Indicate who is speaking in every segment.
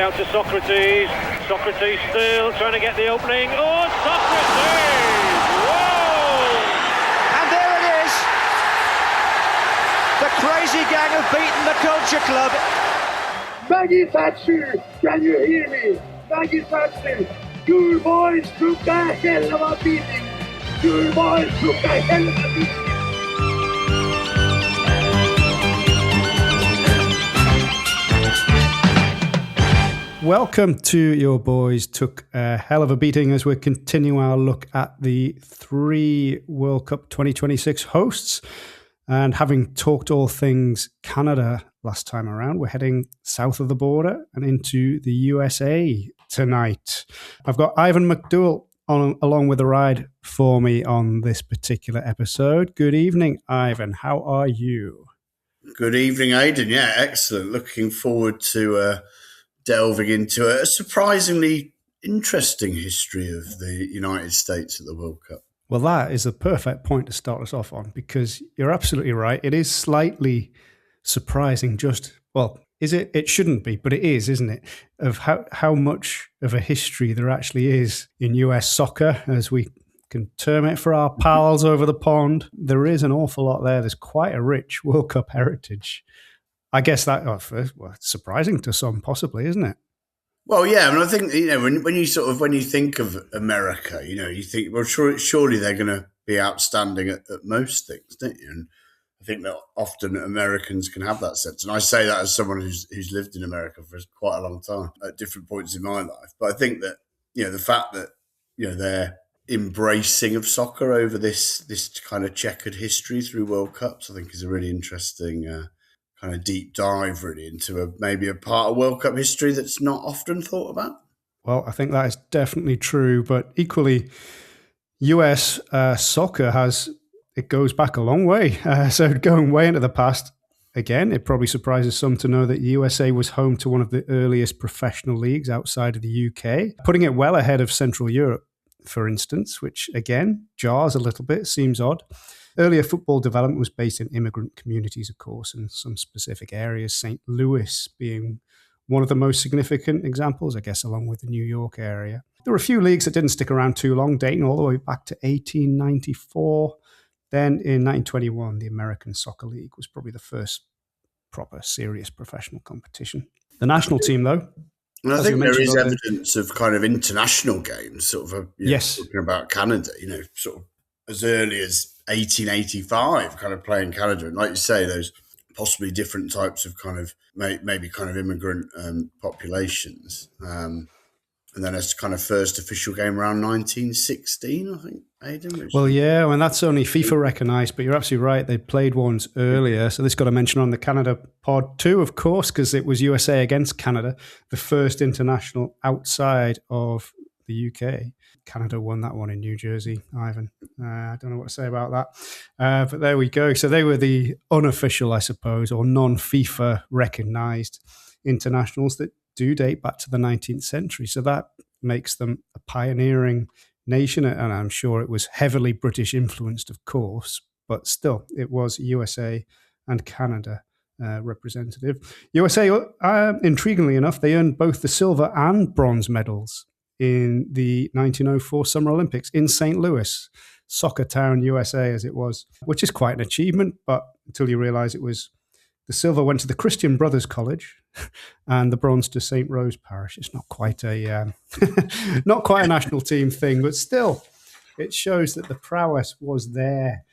Speaker 1: out to Socrates. Socrates still trying to get the opening. Oh, Socrates! Whoa!
Speaker 2: And there it is. The crazy gang have beaten the Culture Club.
Speaker 3: Maggie Thatcher, can you hear me? Maggie Thatcher, your boys took a hell of a beating. Your boys took a hell of a beating.
Speaker 4: Welcome to Your Boys Took a Hell of a Beating as we continue our look at the 3 World Cup 2026 hosts. And having talked all things Canada last time around, we're heading south of the border and into the USA tonight. I've got Ivan McDouall along with the ride for me on this particular episode. Good evening, Ivan. How are you?
Speaker 5: Good evening, Aidan. Yeah, excellent. Looking forward to delving into a surprisingly interesting history of the United States at the World Cup.
Speaker 4: Well, that is a perfect point to start us off on, because you're absolutely right. It is slightly surprising is it? It shouldn't be, but it is, isn't it? Of how much of a history there actually is in US soccer, as we can term it for our pals over the pond. There is an awful lot there. There's quite a rich World Cup heritage. I guess that, it's surprising to some, possibly, isn't it?
Speaker 5: Well, yeah. I mean, I think when you think of America, you think, well, surely they're going to be outstanding at most things, don't you? And I think that often Americans can have that sense, and I say that as someone who's lived in America for quite a long time at different points in my life. But I think that the fact that their embracing of soccer over this kind of checkered history through World Cups, I think, is a really interesting. Kind of deep dive really into maybe a part of World Cup history that's not often thought about.
Speaker 4: Well, I think that is definitely true, but equally, US soccer it goes back a long way. So going way into the past, again, it probably surprises some to know that the USA was home to one of the earliest professional leagues outside of the UK, putting it well ahead of Central Europe, for instance, which again, jars a little bit, seems odd. Earlier football development was based in immigrant communities, of course, in some specific areas, St. Louis being one of the most significant examples, I guess, along with the New York area. There were a few leagues that didn't stick around too long, dating all the way back to 1894. Then in 1921, the American Soccer League was probably the first proper, serious professional competition. The national team, though,
Speaker 5: and I think there is evidence of kind of international games, sort of,
Speaker 4: yes,
Speaker 5: talking about Canada, sort of as early as 1885, kind of playing Canada. And like you say, those possibly different types of kind of maybe kind of immigrant populations. And then it's kind of first official game around 1916, I think, Aidan.
Speaker 4: Well, yeah, and that's only FIFA recognised, but you're absolutely right. They played ones earlier. So this got to mention on the Canada pod too, of course, because it was USA against Canada, the first international outside of the UK. Canada won that one in New Jersey, Ivan. I don't know what to say about that. But there we go. So they were the unofficial, I suppose, or non-FIFA recognised internationals that do date back to the 19th century. So that makes them a pioneering nation. And I'm sure it was heavily British influenced, of course, but still it was USA and Canada representative. USA, intriguingly enough, they earned both the silver and bronze medals in the 1904 Summer Olympics in St. Louis, Soccer Town, USA, as it was, which is quite an achievement. But until you realize it was, the silver went to the Christian Brothers College and the bronze to St. Rose Parish. It's not quite a not quite a national team thing, but still, it shows that the prowess was there.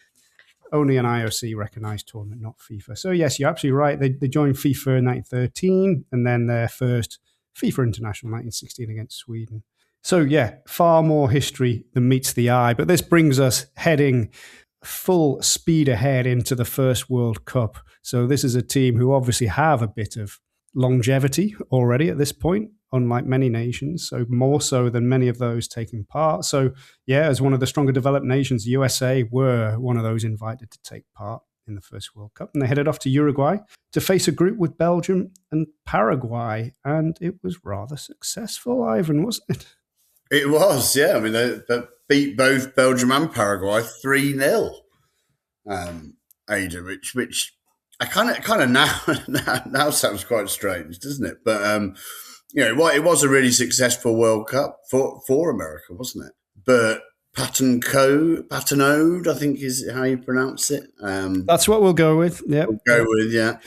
Speaker 4: Only an IOC recognized tournament, not FIFA. So yes, you're absolutely right. They joined FIFA in 1913 and then their first FIFA International 1916 against Sweden. So yeah, far more history than meets the eye. But this brings us heading full speed ahead into the first World Cup. So this is a team who obviously have a bit of longevity already at this point, unlike many nations, so more so than many of those taking part. So yeah, as one of the stronger developed nations, USA were one of those invited to take part in the first World Cup. And they headed off to Uruguay to face a group with Belgium and Paraguay. And it was rather successful, Ivan, wasn't it?
Speaker 5: It was, yeah. I mean, they beat both Belgium and Paraguay 3-0. Aidan, which I kind of now sounds quite strange, doesn't it? But it was a really successful World Cup for America, wasn't it? But Patenode, I think is how you pronounce it.
Speaker 4: That's what we'll go with. Yeah,
Speaker 5: we'll go with, yeah.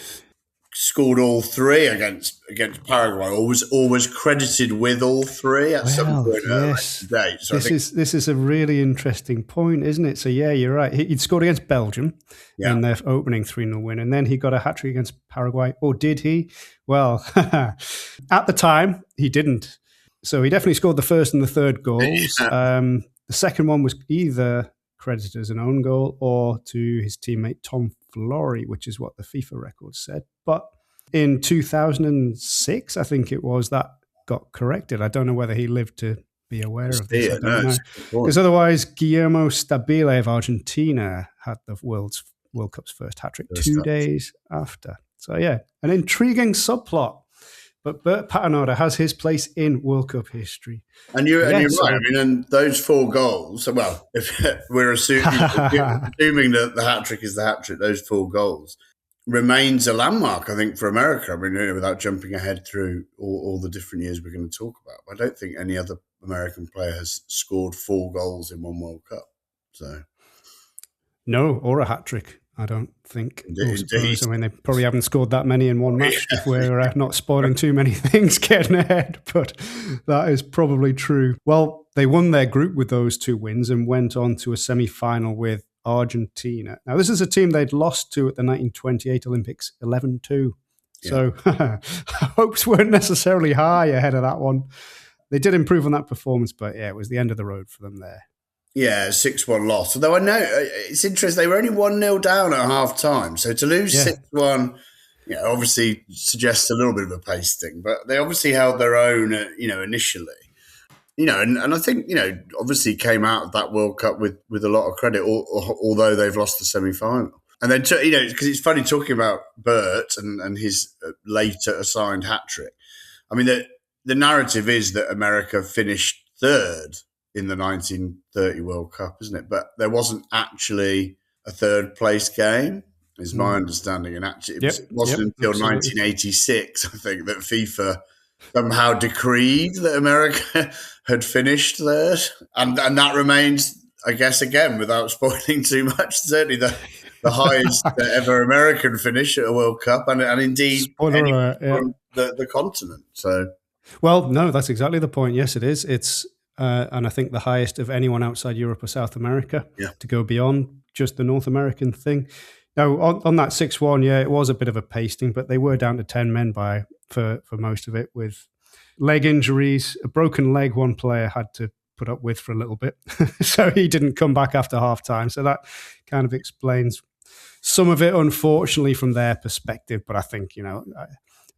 Speaker 5: Scored all three against Paraguay, or was credited with all three at some point today. So
Speaker 4: this is a really interesting point, isn't it? So yeah, you're right. He'd scored against Belgium in their opening 3-0 win, and then he got a hat-trick against Paraguay. Or did he? Well, at the time, he didn't. So he definitely scored the first and the third goals. The second one was either credited as an own goal or to his teammate Tom Flory, which is what the FIFA record said. But in 2006, I think it was, that got corrected. I don't know whether he lived to be aware of this. I don't know. Because otherwise, Guillermo Stabile of Argentina had the World Cup's first hat-trick 2 days after. So yeah, an intriguing subplot. But Bert Patenaude has his place in World Cup history.
Speaker 5: And you're right. I mean, and those 4 goals, well, if we're assuming that the hat-trick is the hat-trick, those 4 goals remains a landmark, I think, for America. I mean, without jumping ahead through all the different years we're going to talk about. I don't think any other American player has scored 4 goals in one World Cup. So,
Speaker 4: no, or a hat-trick. I don't think.
Speaker 5: Indeed.
Speaker 4: I mean, they probably haven't scored that many in one match if we're not spoiling too many things getting ahead, but that is probably true. Well, they won their group with those 2 wins and went on to a semi-final with Argentina. Now, this is a team they'd lost to at the 1928 Olympics 11-2. Yeah. So hopes weren't necessarily high ahead of that one. They did improve on that performance, but yeah, it was the end of the road for them there.
Speaker 5: Yeah, 6-1 loss. Although I know it's interesting, they were only 1-0 down at half time. So to lose 6-1, obviously suggests a little bit of a pace thing. But they obviously held their own, initially. And I think, obviously came out of that World Cup with a lot of credit, although they've lost the semi-final. And then, because it's funny talking about Bert and his later assigned hat-trick. I mean, the narrative is that America finished 3rd in the 1930 World Cup, isn't it? But there wasn't actually a 3rd place game, is my understanding. And actually, it wasn't until 1986, I think, that FIFA somehow decreed that America had finished 3rd. And that remains, I guess, again, without spoiling too much, certainly the highest ever American finish at a World Cup, and indeed from the continent. So,
Speaker 4: well, no, that's exactly the point. Yes, it is. It's and I think the highest of anyone outside Europe or South America to go beyond just the North American thing. Now, on that 6-1, it was a bit of a pasting, but they were down to 10 men for most of it, with leg injuries. A broken leg one player had to put up with for a little bit. So he didn't come back after half-time. So that kind of explains some of it, unfortunately, from their perspective. But I think,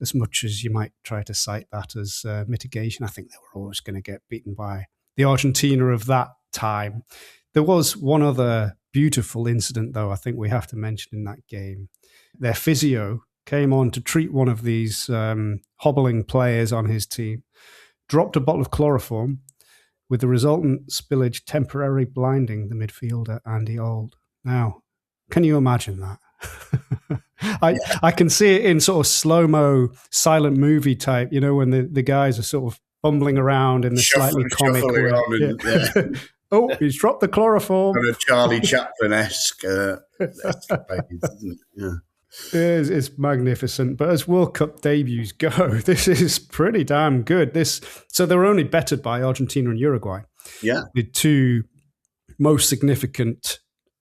Speaker 4: as much as you might try to cite that as mitigation, I think they were always going to get beaten by the Argentina of that time. There was one other beautiful incident, though, I think we have to mention in that game. Their physio came on to treat one of these hobbling players on his team, dropped a bottle of chloroform, with the resultant spillage temporarily blinding the midfielder, Andy Auld. Now, can you imagine that? I can see it in sort of slow-mo, silent movie type, when the guys are sort of bumbling around in the slightly comic way. Oh, he's dropped the chloroform.
Speaker 5: Kind of Charlie Chaplin-esque escapades, isn't it? Yeah.
Speaker 4: It's magnificent. But as World Cup debuts go, this is pretty damn good. So they were only bettered by Argentina and Uruguay.
Speaker 5: Yeah.
Speaker 4: The 2 most significant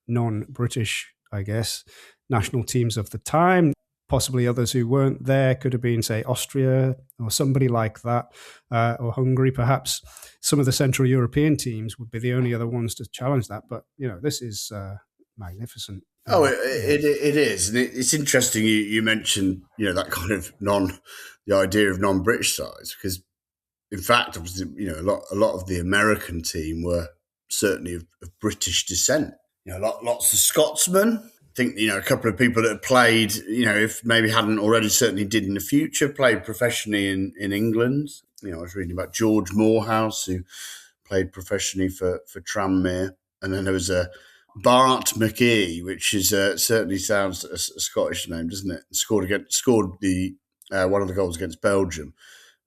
Speaker 4: non-British, I guess, national teams of the time. Possibly others who weren't there could have been, say, Austria or somebody like that, or Hungary, perhaps. Some of the Central European teams would be the only other ones to challenge that. But, this is magnificent.
Speaker 5: Oh, it is. And it's interesting you mentioned, that kind of the idea of non-British sides, because, in fact, obviously, a lot of the American team were certainly of British descent. Lots of Scotsmen. I think, a couple of people that have played, if maybe hadn't already, certainly did in the future, played professionally in England. I was reading about George Morehouse, who played professionally for Tranmere. And then there was a Bart McGee, which is certainly sounds a Scottish name, doesn't it? Scored the one of the goals against Belgium.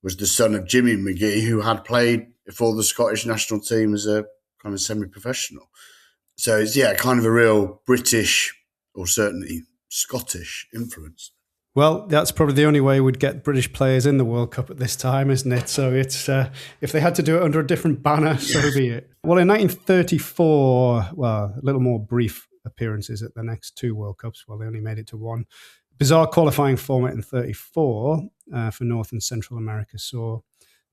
Speaker 5: was the son of Jimmy McGee, who had played for the Scottish national team as a kind of semi-professional. So it's, kind of a real British or certainly Scottish influence.
Speaker 4: Well, that's probably the only way we'd get British players in the World Cup at this time, isn't it? So it's if they had to do it under a different banner, so be it. Well, in 1934, a little more brief appearances at the next two World Cups. Well, they only made it to one. Bizarre qualifying format in 34 for North and Central America saw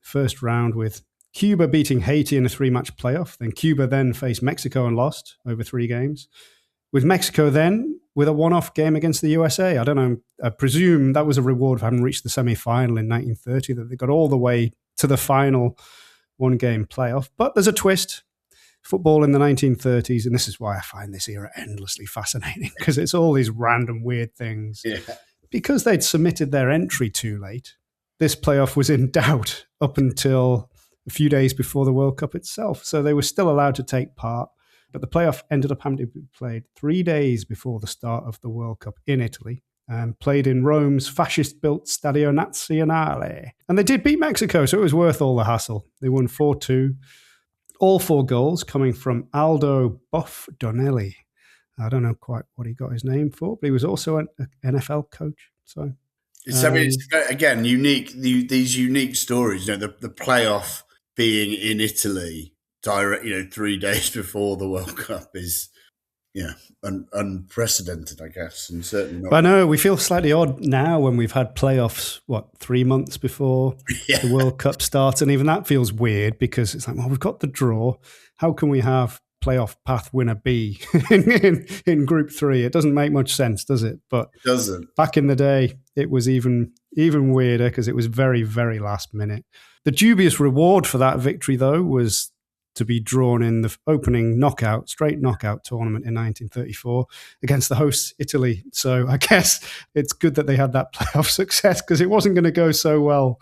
Speaker 4: first round with Cuba beating Haiti in a 3-match playoff. Then Cuba then faced Mexico and lost over 3 games. With Mexico then with a one-off game against the USA. I don't know. I presume that was a reward for having reached the semi-final in 1930, that they got all the way to the final one-game playoff. But there's a twist. Football in the 1930s, and this is why I find this era endlessly fascinating, because it's all these random weird things.
Speaker 5: Yeah.
Speaker 4: Because they'd submitted their entry too late, this playoff was in doubt up until a few days before the World Cup itself. So they were still allowed to take part. But the playoff ended up having to be played 3 days before the start of the World Cup in Italy, and played in Rome's fascist-built Stadio Nazionale. And they did beat Mexico, so it was worth all the hassle. They won 4-2. All 4 goals coming from Aldo Buff Donnelly. I don't know quite what he got his name for, but he was also an NFL coach. So
Speaker 5: it's again, unique. These unique stories. The playoff being in Italy, direct, 3 days before the World Cup is, unprecedented, I guess, and certainly not.
Speaker 4: But I know we feel slightly odd now when we've had playoffs, 3 months before the World Cup starts, and even that feels weird because it's like, well, we've got the draw. How can we have playoff path winner B in Group 3? It doesn't make much sense, does it? But
Speaker 5: it doesn't.
Speaker 4: Back in the day, it was even weirder because it was very, very last minute. The dubious reward for that victory, though, was to be drawn in the opening straight knockout tournament in 1934 against the hosts Italy. So I guess it's good that they had that playoff success because it wasn't going to go so well.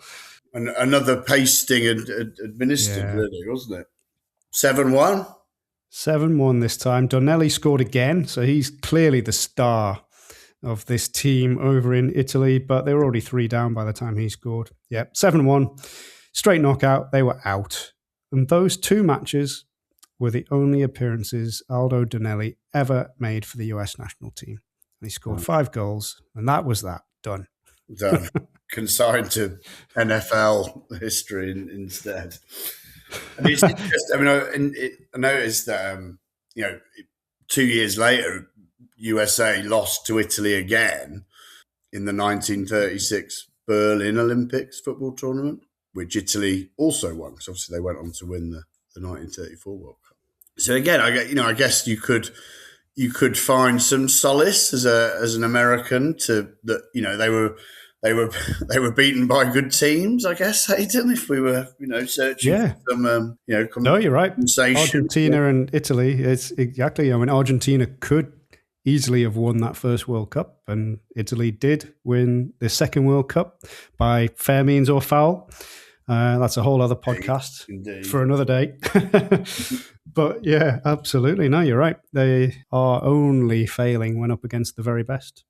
Speaker 5: And another pasting administered, really, wasn't it? 7-1?
Speaker 4: 7-1 this time. Donnelly scored again, so he's clearly the star of this team over in Italy, but they were already 3 down by the time he scored. Yeah, 7-1. Straight knockout, they were out. And those 2 matches were the only appearances Aldo Donnelly ever made for the US national team. And he scored 5 goals, and that was that. Done.
Speaker 5: Consigned to NFL history instead. And it's interesting. I noticed that, 2 years later, USA lost to Italy again in the 1936 Berlin Olympics football tournament, which Italy also won, because obviously they went on to win the 1934 World Cup. So again, I guess you could find some solace as an American to that. They were beaten by good teams, I guess, Aidan, if we were searching for some
Speaker 4: no, you're right. Argentina and Italy. It's exactly. Argentina could easily have won that first World Cup, and Italy did win the second World Cup by fair means or foul. That's a whole other podcast for another day. But yeah, absolutely. No, you're right. They are only failing when up against the very best.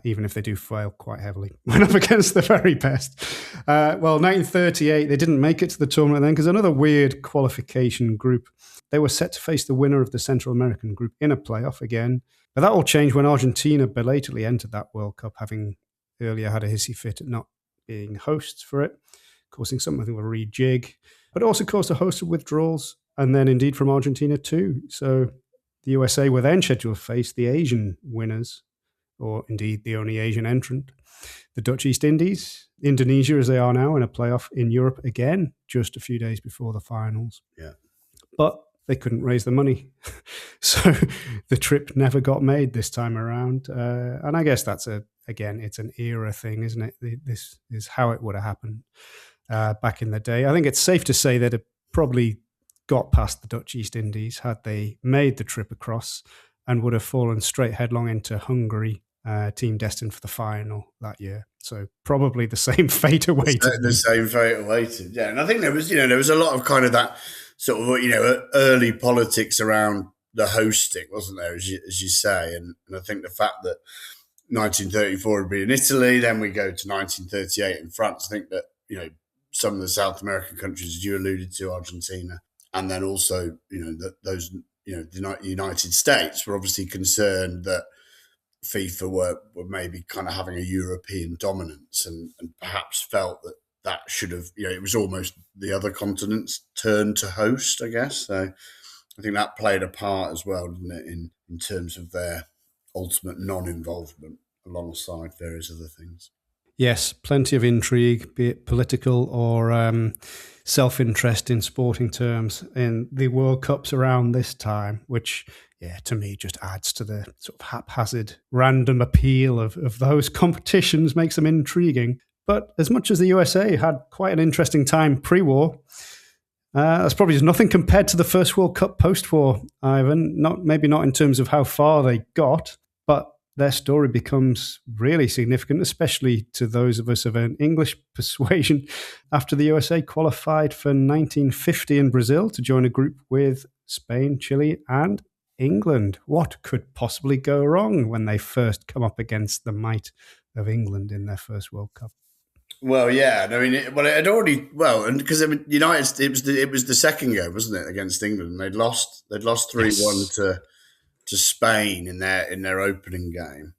Speaker 4: Even if they do fail quite heavily when up against the very best. 1938, they didn't make it to the tournament then because another weird qualification group. They were set to face the winner of the Central American group in a playoff again. But that all changed when Argentina belatedly entered that World Cup, having earlier had a hissy fit at not being hosts for it, causing something of a rejig. But it also caused a host of withdrawals, and then indeed from Argentina too. So the USA were then scheduled to face the Asian winners, or indeed the only Asian entrant, the Dutch East Indies, Indonesia as they are now in a playoff in Europe again, just a few days before the finals.
Speaker 5: Yeah. But
Speaker 4: they couldn't raise the money. So the trip never got made this time around. And I guess that's it's an era thing, isn't it? This is how it would have happened back in the day. I think it's safe to say that it probably got past the Dutch East Indies had they made the trip across and would have fallen straight headlong into Hungary, team destined for the final that year. So probably the same fate awaited.
Speaker 5: The same fate awaited, yeah. And I think there was a lot of kind of that sort of, early politics around the hosting, wasn't there, as you say? And I think the fact that 1934 would be in Italy, then we go to 1938 in France, I think that, some of the South American countries, as you alluded to, Argentina, and then also, those, the United States were obviously concerned that FIFA were maybe kind of having a European dominance and perhaps felt that should have, it was almost the other continents' turn to host, I guess. So I think that played a part as well, didn't it, in terms of their ultimate non-involvement alongside various other things.
Speaker 4: Yes, plenty of intrigue, be it political or self-interest in sporting terms, in the World Cups around this time, which, to me just adds to the sort of haphazard, random appeal of those competitions, makes them intriguing. But as much as the USA had quite an interesting time pre-war, that's probably just nothing compared to the first World Cup post-war, Ivan. Maybe not in terms of how far they got, but their story becomes really significant, especially to those of us of an English persuasion, after the USA qualified for 1950 in Brazil to join a group with Spain, Chile, and England. What could possibly go wrong when they first come up against the might of England in their first World Cup?
Speaker 5: Well, yeah, I mean, it had already and because United, it was the second game, wasn't it, against England? They'd lost 3-1 to Spain in their opening game,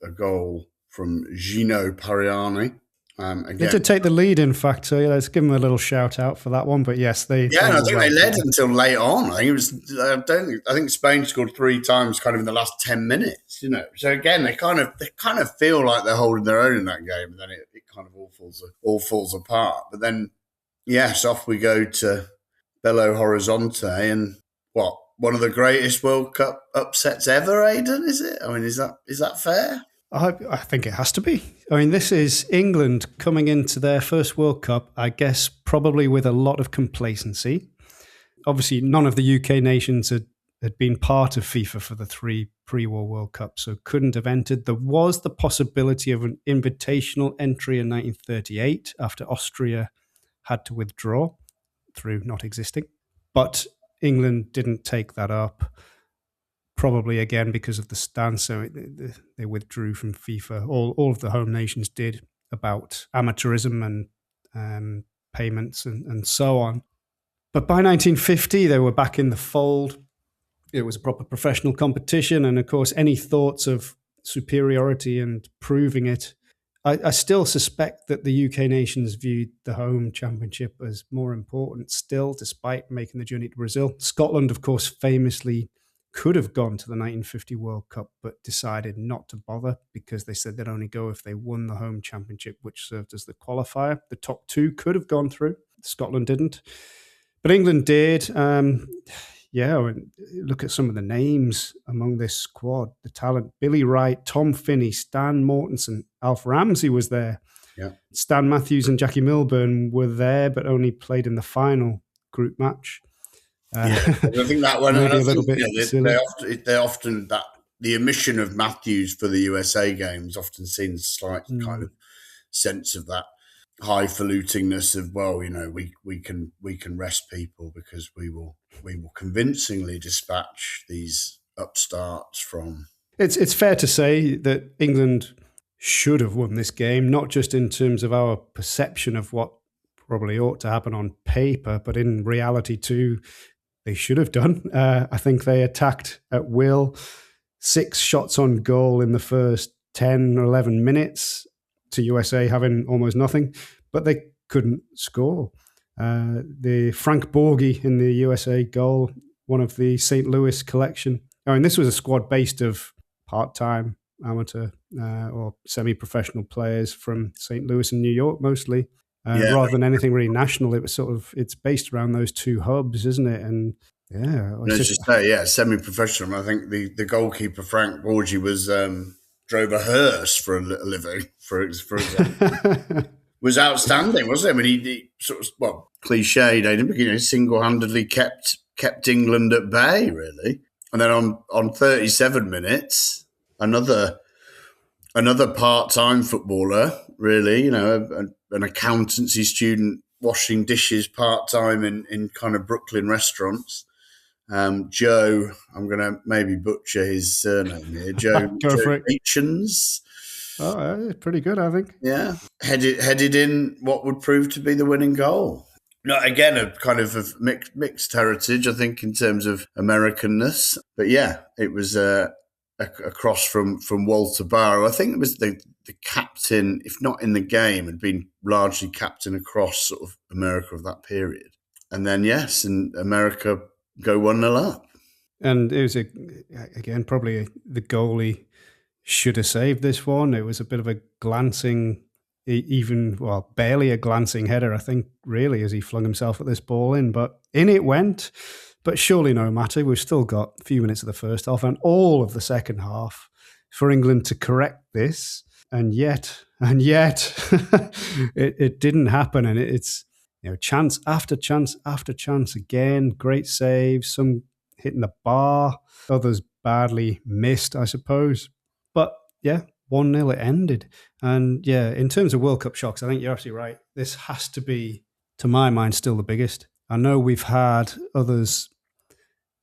Speaker 5: a goal from Gino Pariani.
Speaker 4: They did take the lead, in fact, so let's give them a little shout out for that one. But yes,
Speaker 5: I think they led until late on. I think it was. I think Spain scored 3 times, kind of in the last 10 minutes. So again, they kind of feel like they're holding their own in that game, and then it kind of all falls apart. But then, yes, off we go to Belo Horizonte, and one of the greatest World Cup upsets ever, Aidan, is it? I mean, is that fair?
Speaker 4: I think it has to be. I mean, this is England coming into their first World Cup, I guess, probably with a lot of complacency. Obviously, none of the UK nations had been part of FIFA for the 3 pre-war World Cups, so couldn't have entered. There was the possibility of an invitational entry in 1938 after Austria had to withdraw through not existing. But England didn't take that up, probably again because of the stance. So they withdrew from FIFA. All of the home nations did, about amateurism and payments and so on. But by 1950, they were back in the fold. It was a proper professional competition. And of course, any thoughts of superiority and proving it, I still suspect that the UK nations viewed the home championship as more important still, despite making the journey to Brazil. Scotland, of course, famously could have gone to the 1950 World Cup, but decided not to bother because they said they'd only go if they won the home championship, which served as the qualifier. The top 2 could have gone through. Scotland didn't. But England did. Look at some of the names among this squad, the talent. Billy Wright, Tom Finney, Stan Mortensen, Alf Ramsey was there.
Speaker 5: Yeah. Stan
Speaker 4: Matthews and Jackie Milburn were there, but only played in the final group match.
Speaker 5: I think that one
Speaker 4: maybe a little bit silly.
Speaker 5: They often that the omission of Matthews for the USA games often seen a slight kind of sense of that highfalutingness of, we can rest people because we will convincingly dispatch these upstarts from. It's
Speaker 4: fair to say that England should have won this game, not just in terms of our perception of what probably ought to happen on paper, but in reality too, they should have done. I think they attacked at will, 6 shots on goal in the first 10 or 11 minutes to USA having almost nothing, but they couldn't score. The Frank Borghi in the USA goal, one of the St. Louis collection. This was a squad based of part-time amateur or semi-professional players from St. Louis and New York mostly. Rather than anything really national, it's based around those 2 hubs, isn't it? And
Speaker 5: semi-professional. I think the goalkeeper Frank Borgi drove a hearse for a living, for example. Was outstanding, wasn't it? I mean, he sort of cliched, Aidan, single-handedly kept England at bay, really. And then on 37 minutes, another part-time footballer, really, an accountancy student washing dishes part-time in kind of Brooklyn restaurants. Joe, I'm going to maybe butcher his surname here, Joe Hitchens.
Speaker 4: Oh, pretty good, I think.
Speaker 5: Yeah, headed in what would prove to be the winning goal. Not again a kind of mixed heritage, I think, in terms of Americanness. But yeah, it was a cross from Walter Barrow. I think it was the captain, if not in the game, had been largely captain across sort of America of that period. And then yes, and America go 1-0 up.
Speaker 4: And it was again probably the goalie should have saved this one. It was a bit of a glancing, barely a glancing header, I think, really, as he flung himself at this ball in. But in it went. But surely no matter. We've still got a few minutes of the first half and all of the second half for England to correct this. And yet, it didn't happen. And it's chance after chance after chance again. Great saves, some hitting the bar, others badly missed, I suppose. But yeah, 1-0 it ended. And yeah, in terms of World Cup shocks, I think you're absolutely right. This has to be, to my mind, still the biggest. I know we've had others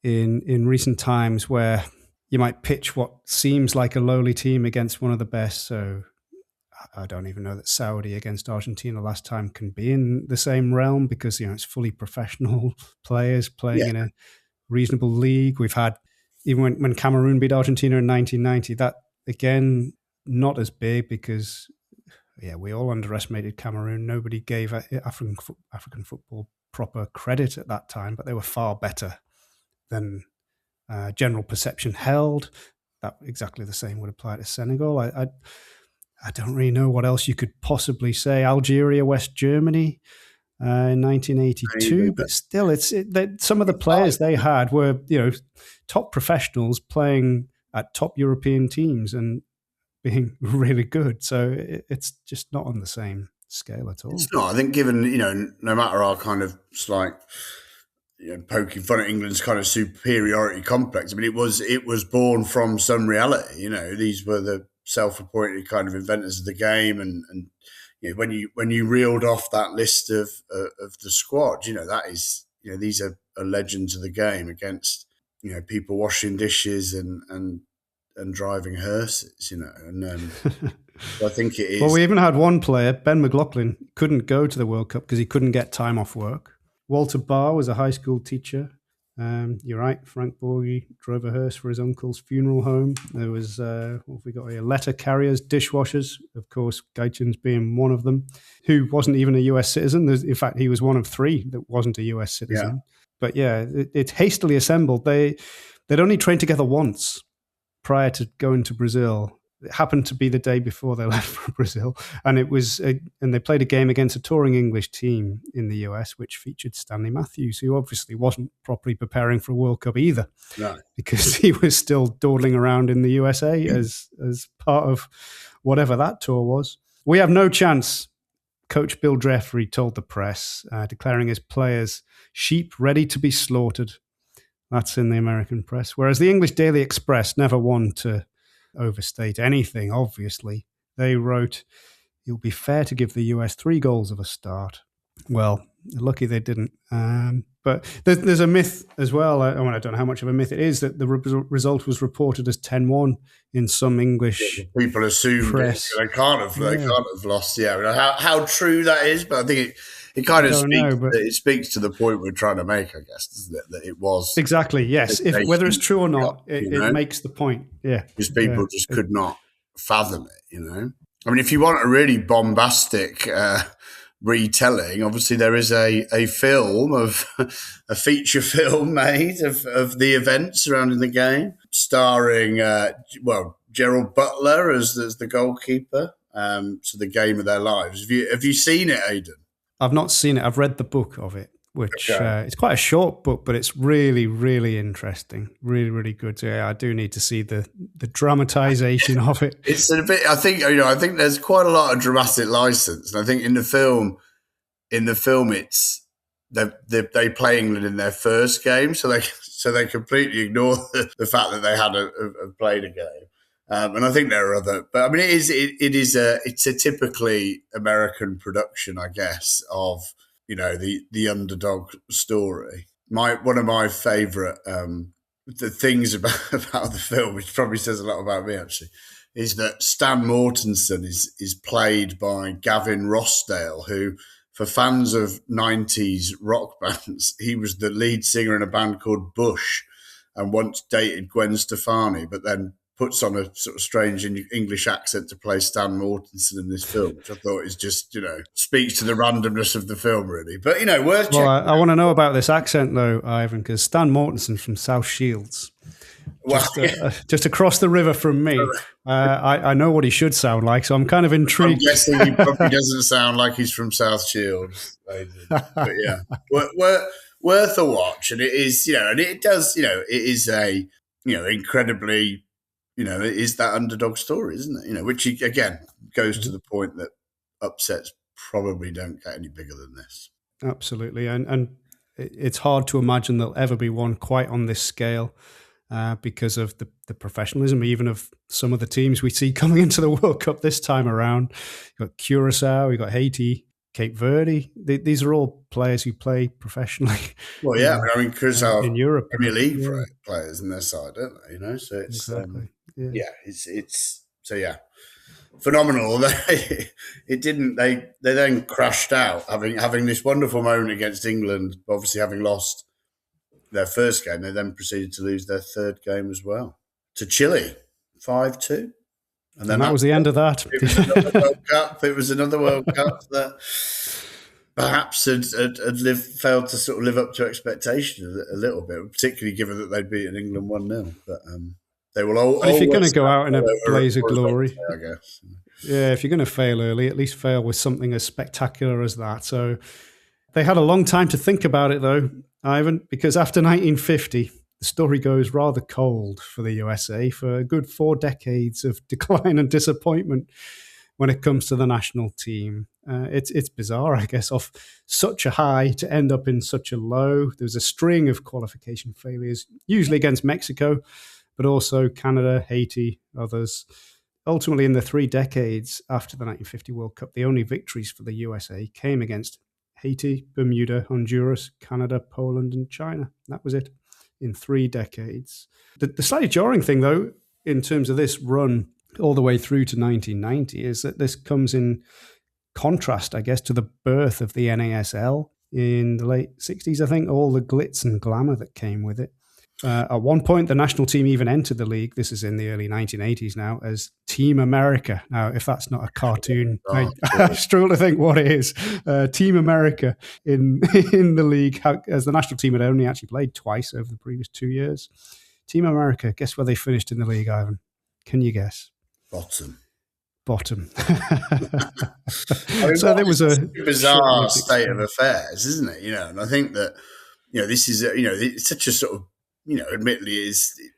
Speaker 4: in recent times where you might pitch what seems like a lowly team against one of the best. So I don't even know that Saudi against Argentina last time can be in the same realm because it's fully professional players playing in a reasonable league. We've had, even when Cameroon beat Argentina in 1990, that again, not as big because we all underestimated Cameroon. Nobody gave African football proper credit at that time, but they were far better than general perception held. That exactly the same would apply to Senegal. I don't really know what else you could possibly say. Algeria, West Germany in 1982, but still, some of the players they had were top professionals playing at top European teams and being really good. So it's just not on the same scale at all.
Speaker 5: It's not. I think given no matter our kind of slight poking fun at England's kind of superiority complex. I mean, it was born from some reality. These were the self-appointed kind of inventors of the game, and when you reeled off that list of the squad, that is these are legends of the game against people washing dishes and driving hearses, and I think it is.
Speaker 4: Well, we even had one player, Ben McLaughlin, couldn't go to the World Cup because he couldn't get time off work. Walter Barr was a high school teacher. You're right, Frank Borghi drove a hearse for his uncle's funeral home. There was, what have we got here? Letter carriers, dishwashers, of course, Gaetjens being one of them, who wasn't even a US citizen. In fact, he was one of 3 that wasn't a US citizen. Yeah. But yeah, it's hastily assembled. They'd only trained together once prior to going to Brazil. It happened to be the day before they left for Brazil, and and they played a game against a touring English team in the US, which featured Stanley Matthews, who obviously wasn't properly preparing for a World Cup either, because he was still dawdling around in the USA as part of whatever that tour was. We have no chance, Coach Bill Jeffrey told the press, declaring his players sheep ready to be slaughtered. That's in the American press, whereas the English Daily Express never won to overstate anything, obviously. They wrote, "It'll be fair to give the US 3 goals of a start." Well, lucky they didn't. But there's a myth as well. I don't know how much of a myth it is that the result was reported as 10-1 in some English
Speaker 5: people assume
Speaker 4: press.
Speaker 5: They can't have lost. Yeah, how true that is, but I think it kind of speaks to the point we're trying to make, I guess, doesn't it? That it was
Speaker 4: exactly, yes. Whether it's true or not, it makes the point. Yeah,
Speaker 5: because people just could not fathom it. I mean, if you want a really bombastic retelling, obviously there is a film of a feature film made of the events surrounding the game, starring Gerald Butler as the goalkeeper. So the game of their lives. Have you seen it, Aidan?
Speaker 4: I've not seen it. I've read the book of it, which it's quite a short book, but it's really, really interesting. Really, really good. So yeah, I do need to see the dramatization of it.
Speaker 5: It's a bit. I think there's quite a lot of dramatic license, and I think in the film, it's they play England in their first game, so they completely ignore the fact that they had played a game. And I think there are other, but I mean, it's a typically American production, I guess, of the underdog story. One of my favourite the things about the film, which probably says a lot about me actually, is that Stan Mortensen is played by Gavin Rossdale, who, for fans of 90s rock bands, he was the lead singer in a band called Bush and once dated Gwen Stefani, but then puts on a sort of strange English accent to play Stan Mortensen in this film, which I thought is just, speaks to the randomness of the film, really. But, worth checking.
Speaker 4: Well, I want to know about this accent, though, Ivan, because Stan Mortensen from South Shields. Just across the river from me. I know what he should sound like, so I'm kind of intrigued.
Speaker 5: I'm guessing he probably doesn't sound like he's from South Shields. But yeah, worth a watch. And it is, and it does, it is a, incredibly, it is that underdog story, isn't it? Which, again, goes to the point that upsets probably don't get any bigger than this.
Speaker 4: Absolutely. And it's hard to imagine there'll ever be one quite on this scale. Because of the professionalism, even of some of the teams we see coming into the World Cup this time around. You've got Curacao, you've got Haiti, Cape Verde. These are all players who play professionally.
Speaker 5: Well, yeah, Curacao
Speaker 4: in Europe,
Speaker 5: Premier League players in their side, don't they? So it's
Speaker 4: exactly.
Speaker 5: It's so yeah, phenomenal. It didn't. They then crashed out, having this wonderful moment against England, obviously having lost their first game. They then proceeded to lose their third game as well to Chile, 5-2.
Speaker 4: And then that was the end of that.
Speaker 5: It was another World Cup. It was another World Cup that perhaps had failed to sort of live up to expectation a little bit, particularly given that they'd beaten England 1-0. But they will all.
Speaker 4: If you're going to go out in a blaze of glory,
Speaker 5: I guess.
Speaker 4: Yeah, if you're going to fail early, at least fail with something as spectacular as that. So they had a long time to think about it, though, Ivan, because after 1950, the story goes rather cold for the USA for a good 4 decades of decline and disappointment when it comes to the national team. It's bizarre, I guess, off such a high to end up in such a low. There's a string of qualification failures, usually against Mexico, but also Canada, Haiti, others. Ultimately, in the 3 decades after the 1950 World Cup, the only victories for the USA came against Haiti, Bermuda, Honduras, Canada, Poland, and China. That was it in 3 decades. The slightly jarring thing, though, in terms of this run all the way through to 1990, is that this comes in contrast, I guess, to the birth of the NASL in the late 60s, I think, all the glitz and glamour that came with it. At one point, the national team even entered the league. This is in the early 1980s now, as Team America. Now, if that's not a cartoon, I struggle to think what it is. Team America in the league, as the national team had only actually played twice over the previous 2 years. Team America, guess where they finished in the league, Ivan? Can you guess?
Speaker 5: Bottom.
Speaker 4: So there was a
Speaker 5: bizarre state of affairs, isn't it? And I think that, this is, it's such a sort of, admittedly, it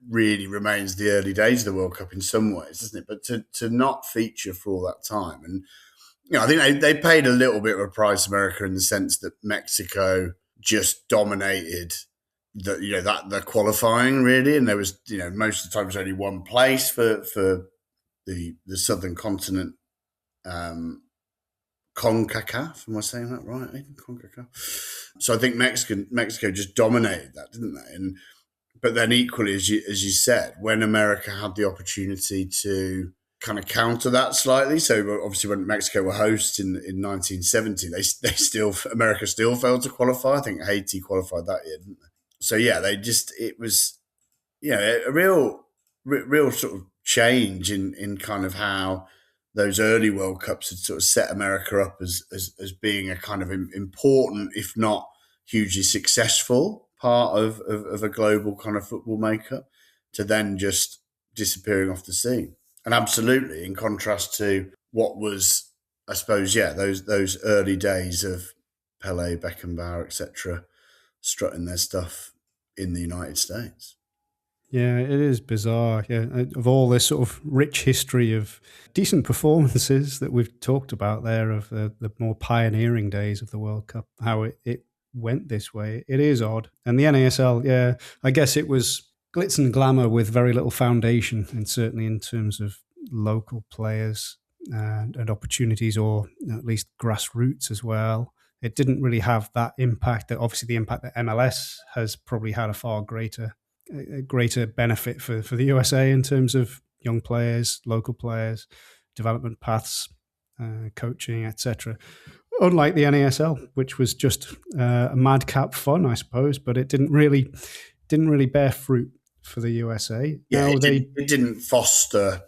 Speaker 5: really remains the early days of the World Cup in some ways, doesn't it? But to not feature for all that time, and I think they paid a little bit of a price, America, in the sense that Mexico just dominated the qualifying really, and there was most of the time was only one place for the southern continent. CONCACAF, am I saying that right? CONCACAF. So I think Mexico just dominated that, didn't they? But then equally, as you said, when America had the opportunity to kind of counter that slightly, so obviously when Mexico were hosts in 1970, America still failed to qualify. I think Haiti qualified that year, didn't they? So yeah, it was a real sort of change in kind of how those early World Cups had sort of set America up as being a kind of important, if not hugely successful part of a global kind of football makeup, to then just disappearing off the scene. And absolutely, in contrast to what was, I suppose, those early days of Pele, Beckenbauer, etc., strutting their stuff in the United States.
Speaker 4: Yeah, it is bizarre. Yeah, of all this sort of rich history of decent performances that we've talked about there, of the more pioneering days of the World Cup, how it went this way. It is odd. And the NASL, yeah, I guess it was glitz and glamour with very little foundation, and certainly in terms of local players and opportunities, or at least grassroots as well. It didn't really have that impact. That obviously the impact that MLS has probably had a far greater benefit for the USA in terms of young players, local players, development paths, coaching, etc. Unlike the NASL, which was just a madcap fun, I suppose, but it didn't really bear fruit for the USA.
Speaker 5: Yeah,
Speaker 4: Now
Speaker 5: it didn't foster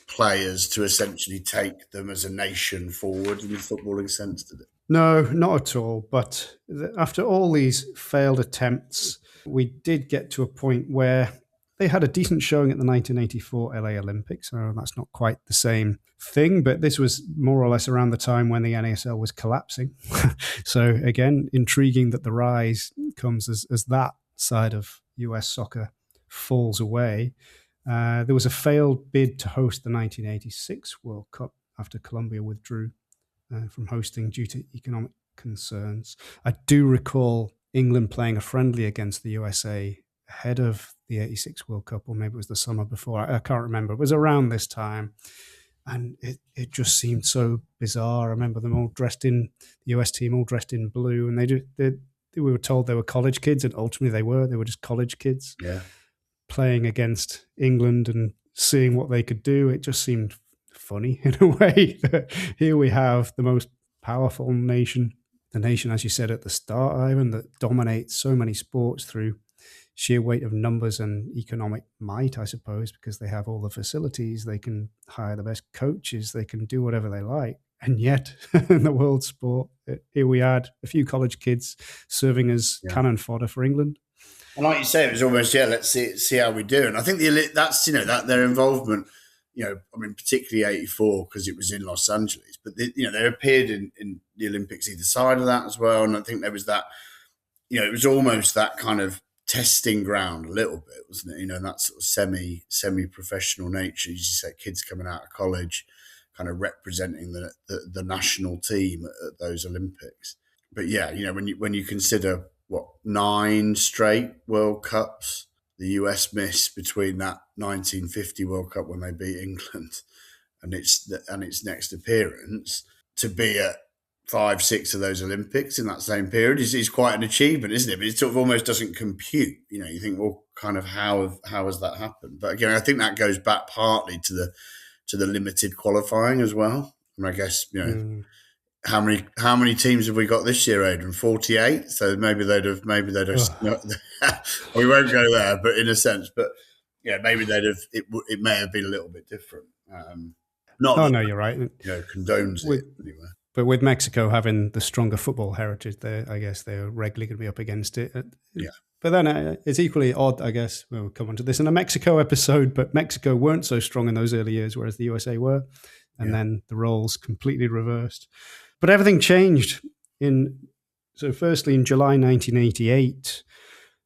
Speaker 5: players to essentially take them as a nation forward in the footballing sense, did it?
Speaker 4: No, not at all. But after all these failed attempts, we did get to a point where they had a decent showing at the 1984 LA Olympics. So that's not quite the same thing, but this was more or less around the time when the NASL was collapsing. So again, intriguing that the rise comes as that side of US soccer falls away. There was a failed bid to host the 1986 World Cup after Colombia withdrew from hosting due to economic concerns. I do recall England playing a friendly against the USA ahead of the 86 World Cup, or maybe it was the summer before. I can't remember. It was around this time. And it just seemed so bizarre. I remember them all dressed in, the US team all dressed in blue, and we were told they were college kids, and ultimately they were just college kids.
Speaker 5: Yeah.
Speaker 4: Playing against England and seeing what they could do. It just seemed funny in a way that here we have the most powerful nation, the nation, as you said at the start, Ivan, that dominates so many sports through sheer weight of numbers and economic might, I suppose, because they have all the facilities, they can hire the best coaches, they can do whatever they like. And yet, in the world sport, here we had a few college kids serving as cannon fodder for England.
Speaker 5: And like you say, it was almost, let's see how we do. And I think that's, that their involvement, particularly 84, because it was in Los Angeles, but they appeared in the Olympics either side of that as well. And I think there was that, it was almost that kind of testing ground a little bit, wasn't it? That sort of semi-professional nature. As you say, kids coming out of college, kind of representing the national team at those Olympics. But when you consider 9 straight World Cups the US missed between that 1950 World Cup when they beat England and its next appearance, to be at 5-6 of those Olympics in that same period is quite an achievement, isn't it? But it sort of almost doesn't compute. You think, well, kind of how has that happened? But again, I think that goes back partly to the limited qualifying as well. And I guess how many teams have we got this year, Aidan? 48. So maybe they'd have. We won't go there, but in a sense, maybe they'd have. It may have been a little bit different.
Speaker 4: No, you're right.
Speaker 5: Condones it anyway.
Speaker 4: But with Mexico having the stronger football heritage, I guess they're regularly going to be up against it.
Speaker 5: Yeah.
Speaker 4: But then it's equally odd, I guess. We'll come on to this in a Mexico episode, but Mexico weren't so strong in those early years, whereas the USA were. And then the roles completely reversed. But everything changed. Firstly, in July 1988,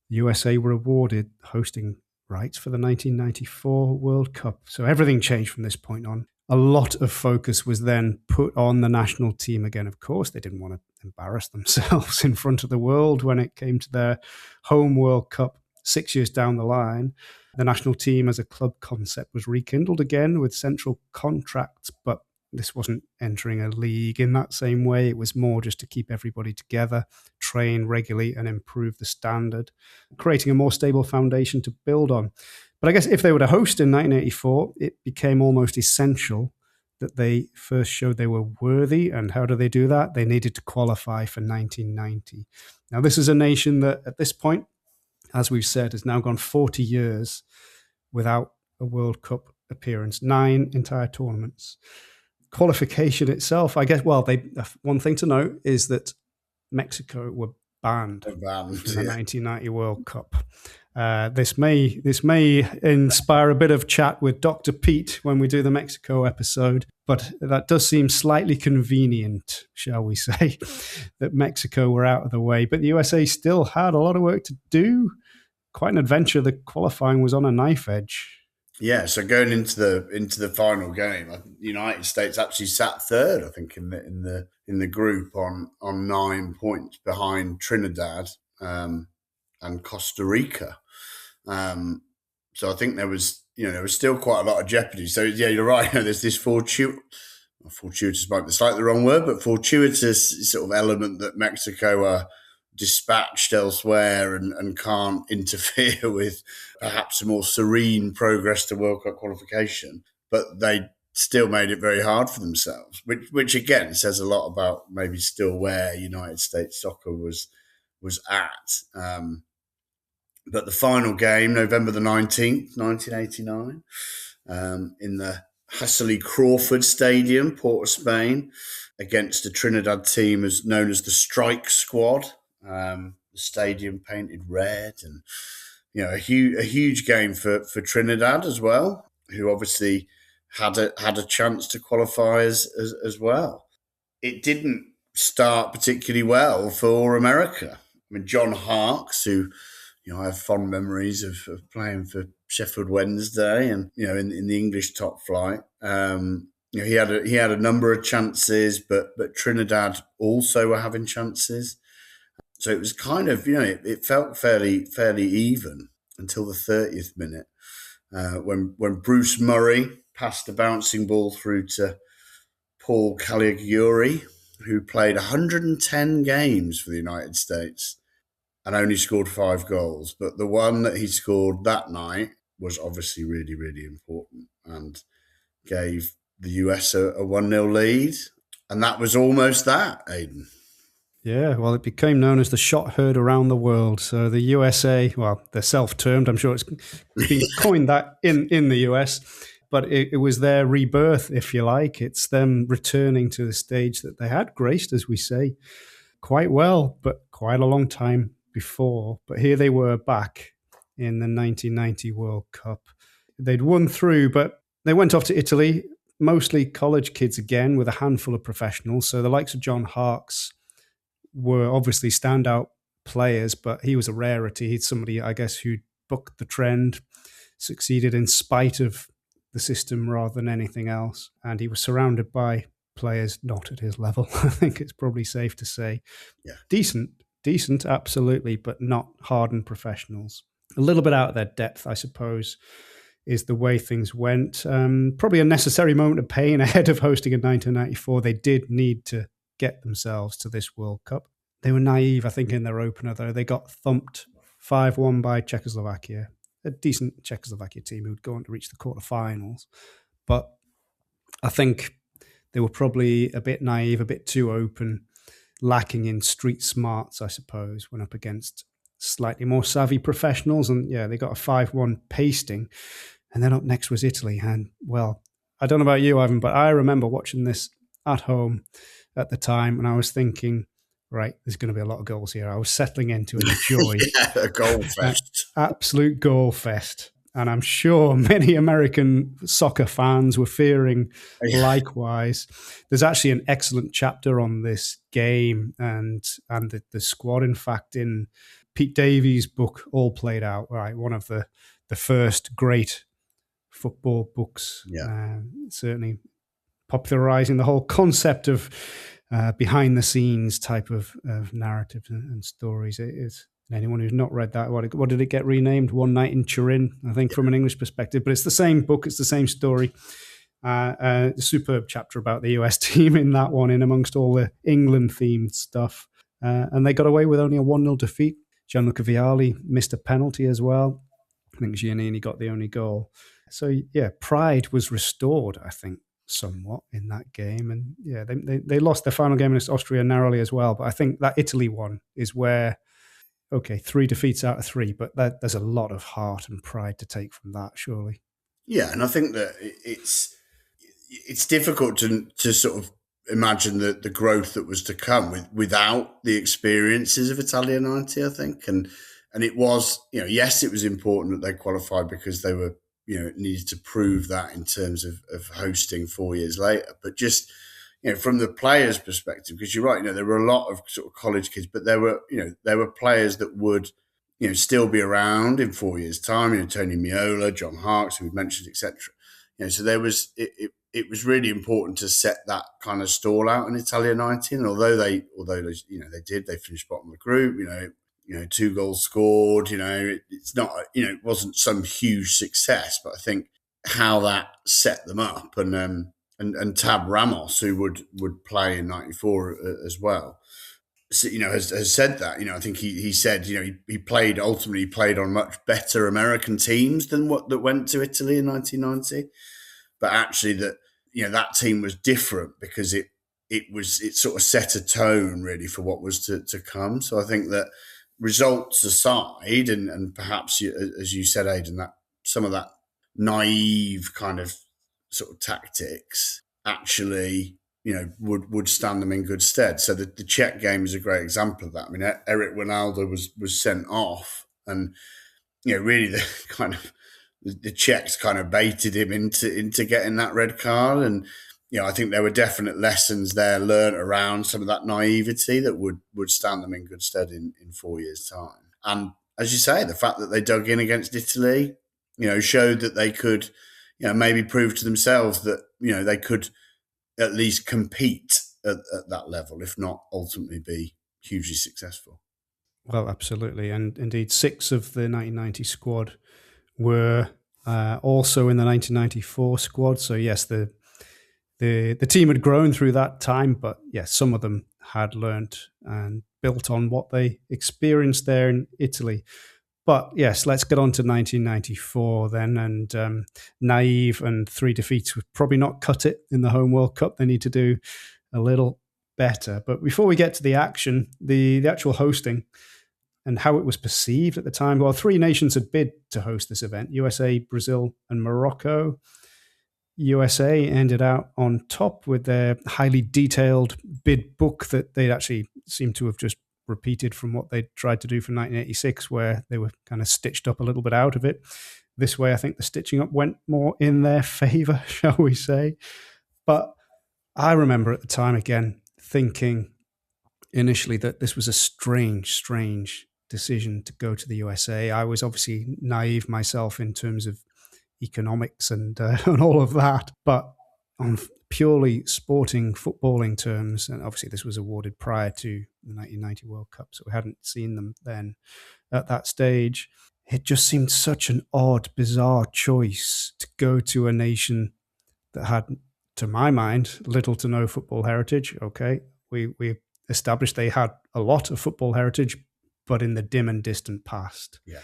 Speaker 4: the USA were awarded hosting rights for the 1994 World Cup. So everything changed from this point on. A lot of focus was then put on the national team again. Of course, they didn't want to embarrass themselves in front of the world when it came to their home World Cup 6 years down the line. The national team as a club concept was rekindled again with central contracts, but this wasn't entering a league in that same way. It was more just to keep everybody together, train regularly and improve the standard, creating a more stable foundation to build on. But I guess if they were to host in 1984, it became almost essential that they first showed they were worthy. And how do they do that? They needed to qualify for 1990. Now, this is a nation that at this point, as we've said, has now gone 40 years without a World Cup appearance, 9 entire tournaments. Qualification itself, I guess, one thing to note is that Mexico were banned in the 1990 World Cup. This may inspire a bit of chat with Dr. Pete when we do the Mexico episode, but that does seem slightly convenient, shall we say, that Mexico were out of the way. But the USA still had a lot of work to do. Quite an adventure. The qualifying was on a knife edge.
Speaker 5: Yeah, so going into the final game, the United States actually sat third, I think, in the group on 9 points behind Trinidad and Costa Rica. So I think there was still quite a lot of jeopardy. So yeah, you're right. There's this fortuitous might be slightly the wrong word, but fortuitous sort of element that Mexico are dispatched elsewhere and can't interfere with perhaps a more serene progress to World Cup qualification. But they still made it very hard for themselves, which again says a lot about maybe still where United States soccer was at. But the final game, November the 19th, 1989, in the Hasely Crawford Stadium, Port of Spain, against a Trinidad team known as the Strike Squad. The stadium painted red, and a huge game for Trinidad as well, who obviously had a chance to qualify as well. It didn't start particularly well for America. I mean, John Harkes, who I have fond memories of playing for Sheffield Wednesday, and in the English top flight. He had a number of chances, but Trinidad also were having chances. So it was kind of it felt fairly even until the 30th minute, when Bruce Murray passed the bouncing ball through to Paul Caligiuri, who played 110 games for the United States and only scored 5 goals. But the one that he scored that night was obviously really, really important and gave the US a 1-0 lead. And that was almost that, Aidan.
Speaker 4: Yeah, well, it became known as the shot heard around the world. So the USA, well, they're self-termed. I'm sure it's been coined that in the US. But it was their rebirth, if you like. It's them returning to the stage that they had graced, as we say, quite well, but quite a long time before. But here they were back in the 1990 World Cup. They'd won through, but they went off to Italy, mostly college kids again, with a handful of professionals. So the likes of John Harkes were obviously standout players, but he was a rarity. He's somebody, I guess, who bucked the trend, succeeded in spite of the system rather than anything else. And he was surrounded by players not at his level. I think it's probably safe to say.
Speaker 5: Yeah.
Speaker 4: Decent, absolutely, but not hardened professionals. A little bit out of their depth, I suppose, is the way things went. Probably a necessary moment of pain ahead of hosting in 1994. They did need to get themselves to this World Cup. They were naive, I think, in their opener, though. They got thumped 5-1 by Czechoslovakia, a decent Czechoslovakia team who'd go on to reach the quarterfinals. But I think they were probably a bit naive, a bit too open, lacking in street smarts, I suppose, when up against slightly more savvy professionals. And yeah, they got a 5-1 pasting. And then up next was Italy. And well, I don't know about you, Ivan, but I remember watching this at home at the time, and I was thinking, right, there's going to be a lot of goals here. I was settling in to enjoy
Speaker 5: a goal fest.
Speaker 4: Absolute goal fest. And I'm sure many American soccer fans were fearing likewise. There's actually an excellent chapter on this game and the squad, in fact, in Pete Davies' book, All Played Out, right? One of the first great football books, certainly popularizing the whole concept of behind the scenes type of narratives and stories. It is. Anyone who's not read that, what did it get renamed? One Night in Turin, I think, from an English perspective. But it's the same book, it's the same story. A superb chapter about the US team in that one, in amongst all the England-themed stuff. And they got away with only a 1-0 defeat. Gianluca Vialli missed a penalty as well. I think Giannini got the only goal. So, yeah, pride was restored, I think, somewhat in that game. And, yeah, they lost their final game against Austria narrowly as well. But I think that Italy one is where, okay, 3 defeats out of 3, but there's a lot of heart and pride to take from that, surely.
Speaker 5: Yeah, and I think that it's difficult to sort of imagine the growth that was to come without the experiences of Italia 90, I think. And it was, yes, it was important that they qualified because they were, needed to prove that in terms of hosting 4 years later. But just, from the players' perspective, because you're right, there were a lot of sort of college kids, but there were players that would, still be around in 4 years' time. Tony Meola, John Harkes, who we mentioned, etc. So there was it was really important to set that kind of stall out in Italia 90. And although they finished bottom of the group. 2 goals scored. It's not, it wasn't some huge success, but I think how that set them up and Tab Ramos, who would play in 94 as well, has said that. I think he said, he played on much better American teams than what that went to Italy in 1990, but actually that team was different because it sort of set a tone really for what was to come. So I think that results aside, and perhaps as you said, Aidan, that some of that naive kind of sort of tactics actually would stand them in good stead. So the Czech game is a great example of that. I mean, Eric Ronaldo was sent off, and really the Czechs kind of baited him into getting that red card, and I think there were definite lessons there learnt around some of that naivety that would stand them in good stead in 4 years' time. And as you say, the fact that they dug in against Italy, showed that they could, maybe prove to themselves that they could at least compete at that level, if not ultimately be hugely successful.
Speaker 4: Well, absolutely. And indeed, 6 of the 1990 squad were also in the 1994 squad. So yes, the team had grown through that time, but yes, some of them had learnt and built on what they experienced there in Italy. But yes, let's get on to 1994 then. And naive and 3 defeats would probably not cut it in the home World Cup. They need to do a little better. But before we get to the action, the actual hosting and how it was perceived at the time, well, 3 nations had bid to host this event: USA, Brazil, and Morocco. USA ended out on top with their highly detailed bid book that they'd actually seemed to have just repeated from what they tried to do for 1986, where they were kind of stitched up a little bit out of it. This way, I think the stitching up went more in their favour, shall we say. But I remember at the time, again, thinking initially that this was a strange decision to go to the USA. I was obviously naive myself in terms of economics and all of that, but on purely sporting footballing terms, and obviously this was awarded prior to the 1990 World Cup, so we hadn't seen them then at that stage. It just seemed such an odd, bizarre choice to go to a nation that had, to my mind, little to no football heritage. Okay, we established they had a lot of football heritage, but in the dim and distant past.
Speaker 5: Yeah.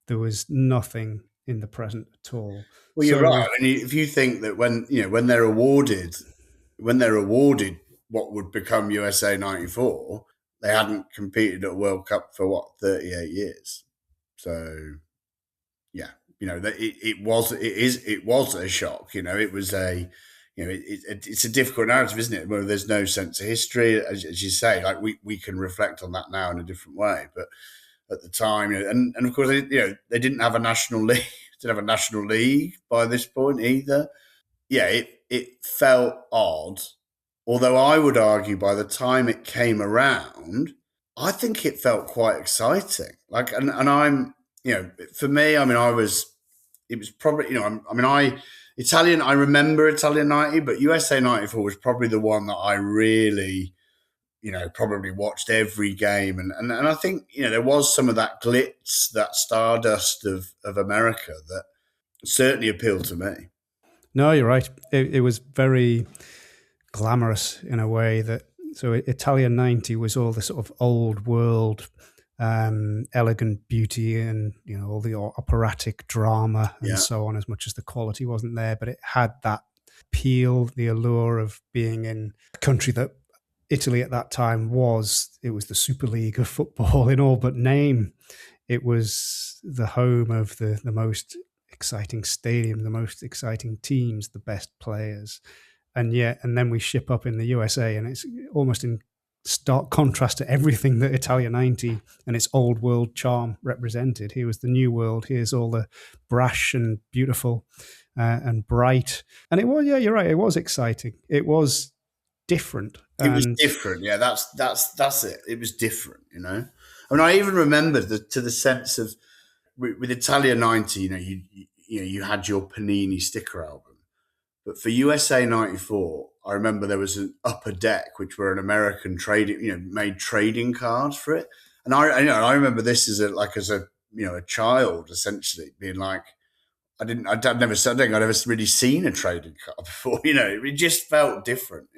Speaker 4: There was nothing in the present at all.
Speaker 5: Well, you're right. I mean, if you think that when they're awarded what would become USA 94, they hadn't competed at a World Cup for 38 years. So yeah, it was a shock. It was it's a difficult narrative, isn't it? Where there's no sense of history, as you say. Like we can reflect on that now in a different way, but at the time, and of course, they didn't have a national league. Didn't have a national league by this point either. Yeah, it felt odd. Although I would argue by the time it came around, I think it felt quite exciting. Like, and I'm, for me, I mean, it was probably, I remember Italian 90, but USA 94 was probably the one that I really, probably watched every game. And I think, there was some of that glitz, that stardust of America that certainly appealed to me.
Speaker 4: No, you're right. It was very glamorous in a way that, so Italian 90 was all the sort of old world, elegant beauty and, all the operatic drama and so on, as much as the quality wasn't there. But it had that appeal, the allure of being in a country that Italy at that time it was the Super League of football in all but name. It was the home of the most exciting stadium, the most exciting teams, the best players. And then we ship up in the USA, and it's almost in stark contrast to everything that Italia 90 and its old world charm represented. Here was the new world. Here's all the brash and beautiful and bright. And it was, you're right, it was exciting. It was different.
Speaker 5: It was different. Yeah, that's it. It was different, I mean, I even remember to the sense of with Italia 90, you had your Panini sticker album. But for USA 94, I remember there was an Upper Deck, which were an American made trading cards for it. And I remember this as a child, essentially being like, I think I'd ever really seen a trading card before. It just felt different.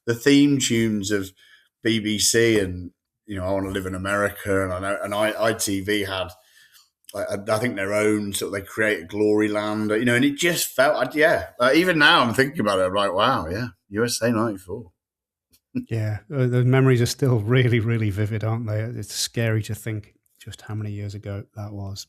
Speaker 5: The theme tunes of BBC and I want to live in America, and I know, and ITV had, I think, their own sort of, they create a glory land, and it just felt, even now I'm thinking about it, I'm like, wow, yeah, USA 94.
Speaker 4: Yeah, the memories are still really, really vivid, aren't they? It's scary to think just how many years ago that was.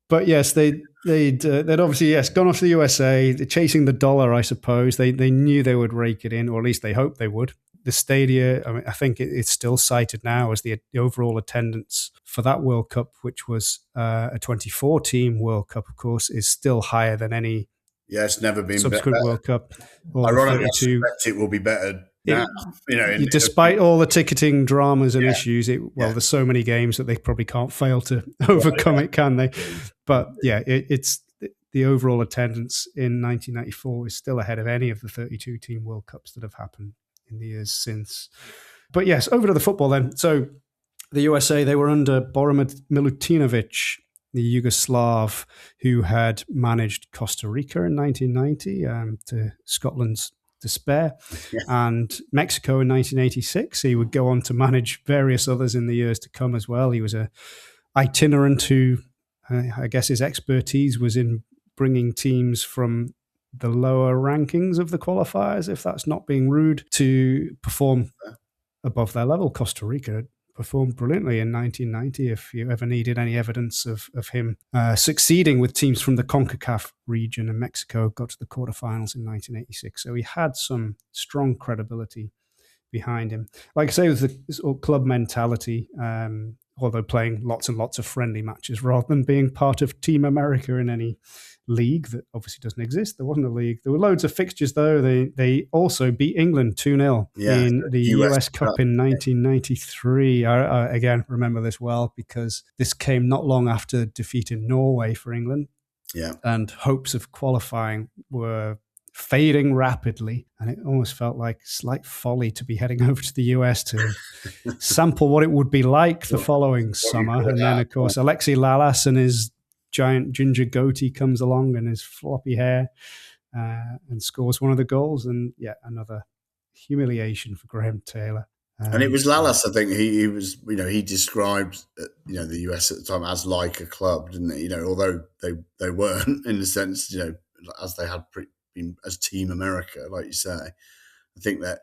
Speaker 4: But yes, they'd obviously gone off to the USA, chasing the dollar, I suppose. They knew they would rake it in, or at least they hoped they would. The stadia, I mean, I think it's still cited now as the overall attendance for that World Cup, which was a 24-team World Cup, of course, is still higher than any
Speaker 5: it's never been
Speaker 4: subsequent
Speaker 5: better.
Speaker 4: World Cup.
Speaker 5: Ironically, I suspect it will be better now.
Speaker 4: Despite all the ticketing dramas and issues, there's so many games that they probably can't fail to overcome it, can they? But it's the overall attendance in 1994 is still ahead of any of the 32-team World Cups that have happened in the years since. But yes, over to the football then. So the USA, they were under Boromir Milutinovic, the Yugoslav who had managed Costa Rica in 1990 to Scotland's despair, and Mexico in 1986. He would go on to manage various others in the years to come as well. He was a itinerant who, I guess his expertise was in bringing teams from the lower rankings of the qualifiers, if that's not being rude, to perform above their level. Costa Rica performed brilliantly in 1990, if you ever needed any evidence of him succeeding with teams from the CONCACAF region, and Mexico got to the quarterfinals in 1986. So he had some strong credibility behind him. Like I say, it was the sort of club mentality, although playing lots and lots of friendly matches rather than being part of Team America in any league that obviously doesn't exist. There wasn't a league. There were loads of fixtures, though. They also beat England 2-0 in the US Cup in 1993. I again remember this well because this came not long after defeating Norway for England.
Speaker 5: Yeah.
Speaker 4: And hopes of qualifying were fading rapidly, and it almost felt like slight folly to be heading over to the US to sample what it would be like the following summer. And then, of course, Alexi Lalas and his giant ginger goatee comes along and his floppy hair and scores one of the goals, and yet another humiliation for Graham Taylor.
Speaker 5: And it was Lalas, I think. He was, he described, the US at the time as like a club, didn't he? Although they weren't, in the sense, as they had been as Team America, like you say. I think that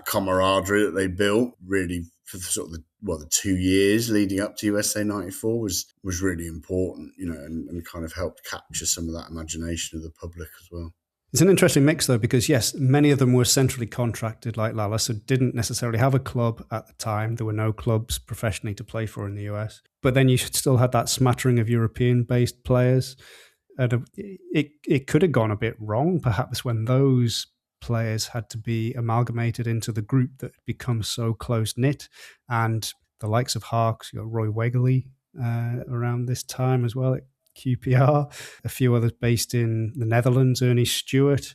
Speaker 5: camaraderie that they built really for sort of the 2 years leading up to USA 94 was really important, and kind of helped capture some of that imagination of the public as well.
Speaker 4: It's an interesting mix, though, because, yes, many of them were centrally contracted like Lala, so didn't necessarily have a club at the time. There were no clubs professionally to play for in the US. But then you still had that smattering of European-based players. And it could have gone a bit wrong, perhaps, when those players had to be amalgamated into the group that had become so close-knit. And the likes of Harks, Roy Wegley around this time as well at QPR, a few others based in the Netherlands, Ernie Stewart,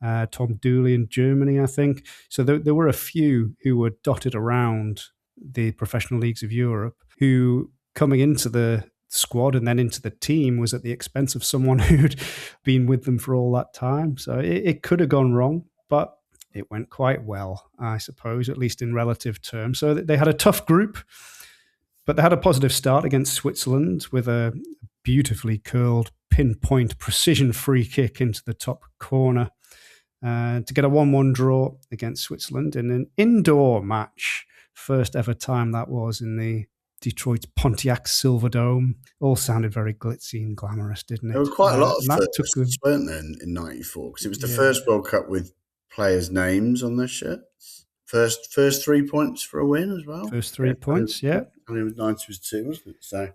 Speaker 4: Tom Dooley in Germany, I think. So there were a few who were dotted around the professional leagues of Europe who, coming into the squad and then into the team, was at the expense of someone who'd been with them for all that time. So it could have gone wrong, but it went quite well, I suppose, at least in relative terms. So they had a tough group, but they had a positive start against Switzerland with a beautifully curled pinpoint precision free kick into the top corner to get a 1-1 draw against Switzerland in an indoor match. First ever time that was in the Detroit's Pontiac Silverdome. All sounded very glitzy and glamorous, didn't it?
Speaker 5: There were quite a lot of firsts, weren't there, in 94? Because it was the first World Cup with players' names on their shirts. First 3 points for a win as well.
Speaker 4: First 3 points, yeah.
Speaker 5: I mean, 90 was 2, wasn't it? So...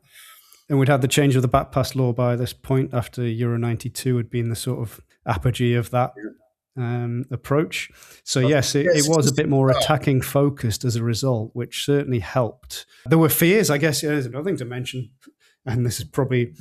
Speaker 4: And we'd had the change of the back pass law by this point after Euro 92 had been the sort of apogee of that approach. So yes, it was a bit more attacking focused as a result, which certainly helped. There were fears, I guess, there's another thing to mention, and this is probably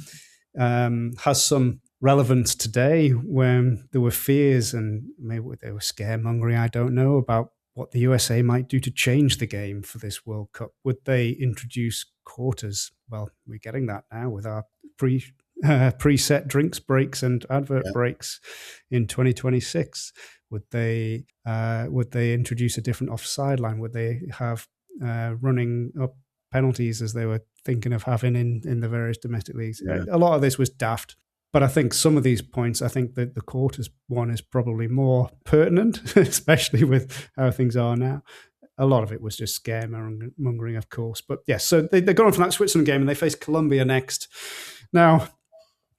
Speaker 4: has some relevance today, when there were fears and maybe they were scaremongering, I don't know, about what the USA might do to change the game for this World Cup. Would they introduce quarters? Well, we're getting that now with our preset drinks breaks and advert breaks in 2026. Would they introduce a different offside line? Would they have running up penalties as they were thinking of having in the various domestic leagues.
Speaker 5: Yeah.
Speaker 4: A lot of this was daft. But I think some of these points, I think that the quarters one is probably more pertinent, especially with how things are now. A lot of it was just scaremongering, of course. But yes, so they got on from that Switzerland game and they face Colombia next. Now,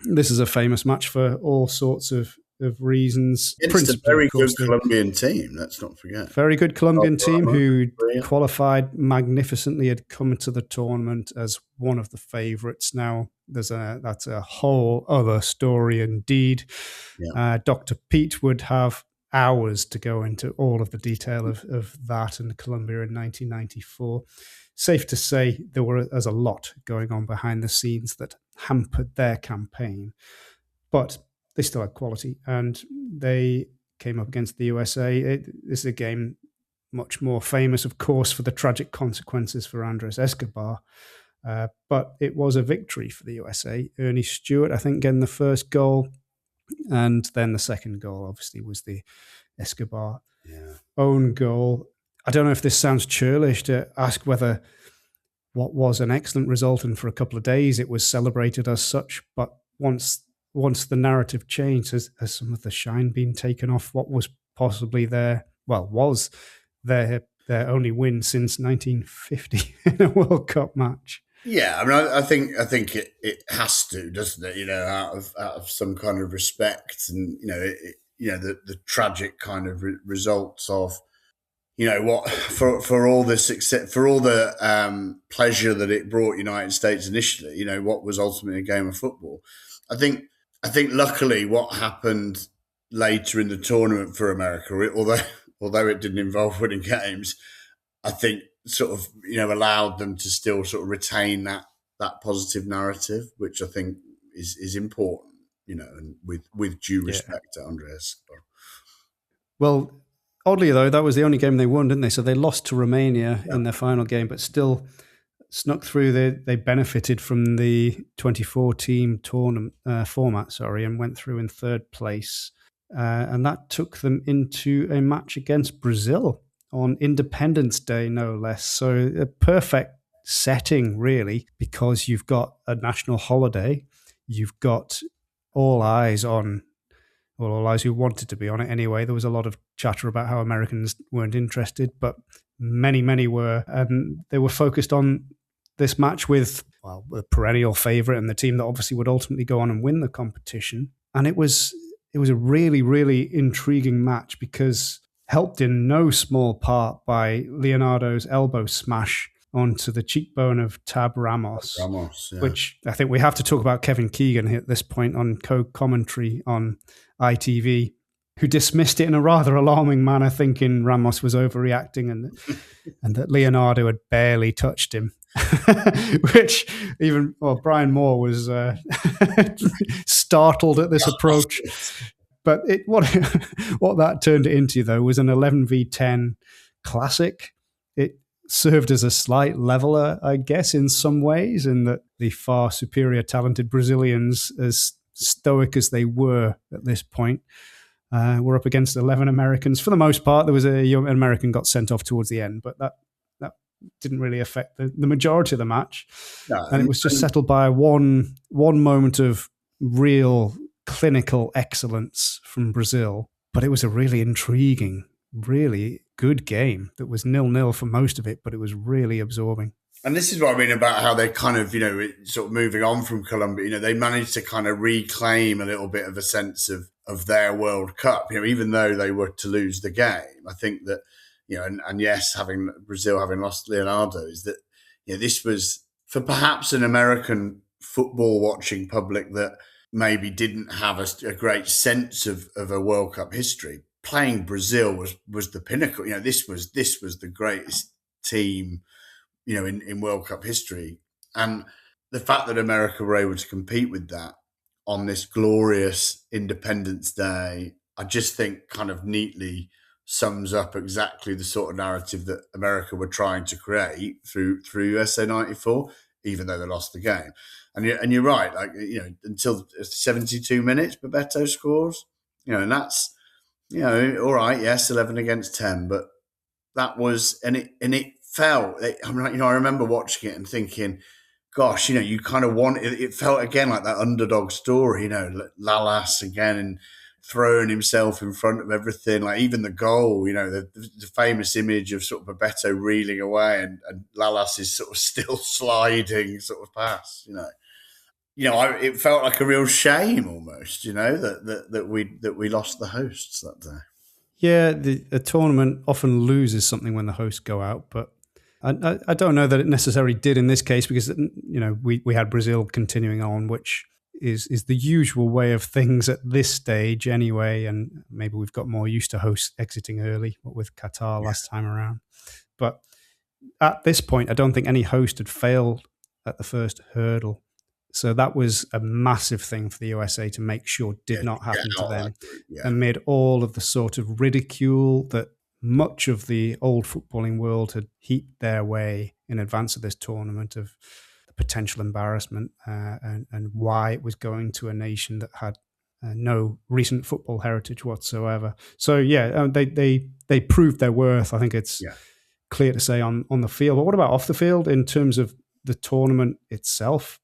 Speaker 4: this is a famous match for all sorts of reasons.
Speaker 5: It's a very good Colombian team, let's not forget.
Speaker 4: Very good Colombian team who qualified magnificently, had come into the tournament as one of the favourites. Now, that's a whole other story indeed. Yeah. Dr. Pete would have hours to go into all of the detail of that and Colombia in 1994. Safe to say there's a lot going on behind the scenes that hampered their campaign. But they still had quality, and they came up against the USA. This is a game much more famous, of course, for the tragic consequences for Andres Escobar. But it was a victory for the USA. Ernie Stewart, I think, getting the first goal. And then the second goal, obviously, was the Escobar own goal. I don't know if this sounds churlish to ask whether what was an excellent result, and for a couple of days it was celebrated as such. But once the narrative changed, has some of the shine been taken off what was possibly was their only win since 1950 in a World Cup match?
Speaker 5: Yeah, I mean, I think it has to, doesn't it? Out of some kind of respect, and the tragic kind of results of what for all the success, for all the pleasure that it brought United States initially. What was ultimately a game of football. I think luckily what happened later in the tournament for America, although it didn't involve winning games, I think sort of allowed them to still sort of retain that positive narrative, which I think is important, and with due respect to Andres.
Speaker 4: Well, oddly though, that was the only game they won, didn't they? So they lost to Romania in their final game, but still snuck through. They benefited from the 24-team tournament format, and went through in third place, and that took them into a match against Brazil on Independence Day, no less. So a perfect setting, really, because you've got a national holiday, you've got all eyes who wanted to be on it anyway. There was a lot of chatter about how Americans weren't interested, but many, many were. And they were focused on this match with, the perennial favourite and the team that obviously would ultimately go on and win the competition. And it was a really, really intriguing match, because helped in no small part by Leonardo's elbow smash onto the cheekbone of Tab Ramos, which I think we have to talk about Kevin Keegan at this point on co-commentary on ITV, who dismissed it in a rather alarming manner, thinking Ramos was overreacting and that Leonardo had barely touched him. Which Brian Moore was startled at this approach. But what that turned it into, though, was an 11v10 classic. It served as a slight leveler, I guess, in some ways, in that the far superior talented Brazilians, as stoic as they were at this point, were up against 11 Americans. For the most part, there was an American got sent off towards the end, but that didn't really affect the majority of the match. No, and it was just settled by one moment of real clinical excellence from Brazil. But it was a really intriguing, really good game that was 0-0 for most of it, but it was really absorbing.
Speaker 5: And this is what I mean about how they kind of, sort of moving on from Colombia, they managed to kind of reclaim a little bit of a sense of their World Cup, even though they were to lose the game. I think that, and yes, Brazil having lost Leonardo, is that, this was for perhaps an American football watching public that maybe didn't have a great sense of a World Cup history. Playing Brazil was the pinnacle. This was the greatest team, in World Cup history. And the fact that America were able to compete with that on this glorious Independence Day, I just think kind of neatly sums up exactly the sort of narrative that America were trying to create through USA 94, even though they lost the game. And you're right, until 72 minutes, Bebeto scores, and that's, all right, yes, 11 against 10, but that was, and it felt. I mean, I remember watching it and thinking, gosh, you kind of want it. It felt again like that underdog story, Lalas again and throwing himself in front of everything. Like even the goal, the famous image of sort of Bebeto reeling away and Lalas is sort of still sliding sort of past, it felt like a real shame almost, that we lost the hosts that day.
Speaker 4: Yeah, the tournament often loses something when the hosts go out, but I don't know that it necessarily did in this case because we had Brazil continuing on, which is the usual way of things at this stage anyway, and maybe we've got more used to hosts exiting early, what with Qatar last time around. But at this point, I don't think any host had failed at the first hurdle. So that was a massive thing for the USA to make sure did not happen to them amid all of the sort of ridicule that much of the old footballing world had heaped their way in advance of this tournament of the potential embarrassment and why it was going to a nation that had no recent football heritage whatsoever. So yeah, they proved their worth. I think it's clear to say on the field. But what about off the field in terms of the tournament itself?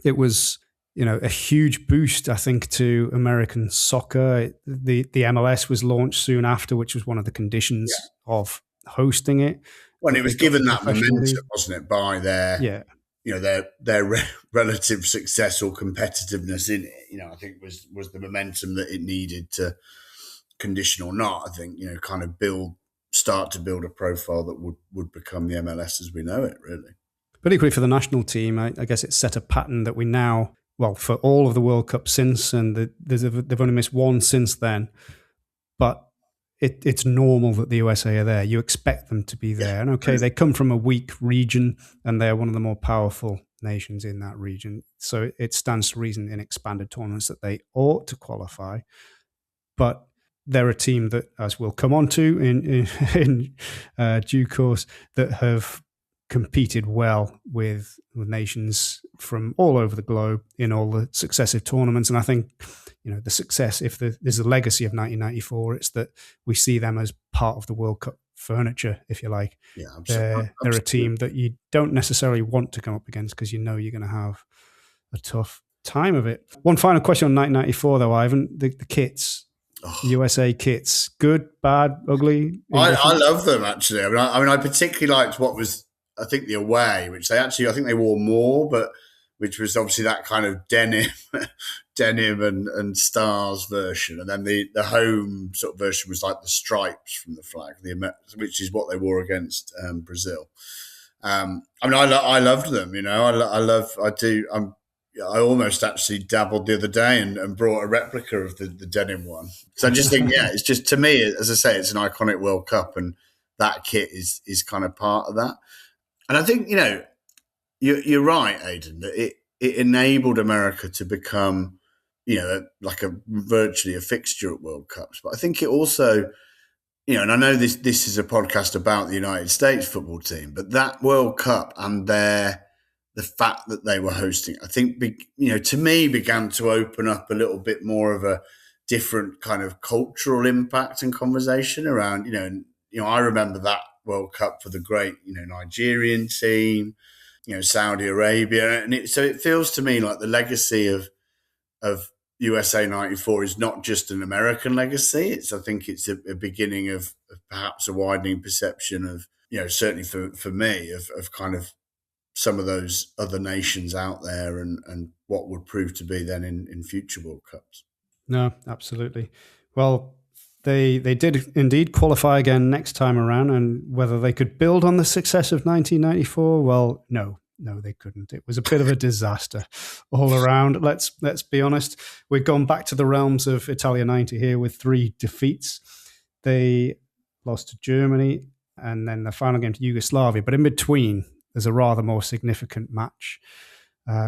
Speaker 4: It was, a huge boost, I think, to American soccer. The MLS was launched soon after, which was one of the conditions of hosting it.
Speaker 5: Well, it was given that momentum, wasn't it, by their their relative success or competitiveness in it. I think was the momentum that it needed to, condition or not, I think, kind of start to build a profile that would become the MLS as we know it, really.
Speaker 4: But equally for the national team, I guess it set a pattern that we now, well, for all of the World Cup since, and they've only missed one since then, but it's normal that the USA are there. You expect them to be there. And okay, they come from a weak region and they're one of the more powerful nations in that region. So it stands to reason in expanded tournaments that they ought to qualify. But they're a team that, as we'll come on to in due course, that have competed well with nations from all over the globe in all the successive tournaments. And I think, the success, if there's a legacy of 1994, it's that we see them as part of the World Cup furniture, if you like.
Speaker 5: Yeah, absolutely.
Speaker 4: They're a team that you don't necessarily want to come up against because you're going to have a tough time of it. One final question on 1994, though, Ivan. The kits. USA kits. Good, bad, ugly?
Speaker 5: I love them, actually. I mean, I particularly liked what was, I think, the away, which I think they wore more, but which was obviously that kind of denim and stars version. And then the home sort of version was like the stripes from the flag, which is what they wore against Brazil. I mean, I loved them, I almost actually dabbled the other day and brought a replica of the denim one. So I just think, it's just, to me, as I say, it's an iconic World Cup, and that kit is kind of part of that. And I think, you're right, Aidan, that it enabled America to become, like virtually a fixture at World Cups. But I think it also, and I know this is a podcast about the United States football team, but that World Cup and the fact that they were hosting, I think, to me, began to open up a little bit more of a different kind of cultural impact and conversation around, I remember that World Cup for the great, Nigerian team, Saudi Arabia. And so it feels to me like the legacy of USA 94 is not just an American legacy. I think it's a beginning of perhaps a widening perception of, certainly for me, of kind of some of those other nations out there and what would prove to be then in future World Cups.
Speaker 4: No, absolutely. Well, they did indeed qualify again next time around, and whether they could build on the success of 1994, well, no, they couldn't. It was a bit of a disaster all around. Let's be honest. We've gone back to the realms of Italia 90 here with 3 defeats. They lost to Germany and then the final game to Yugoslavia. But in between, there's a rather more significant match,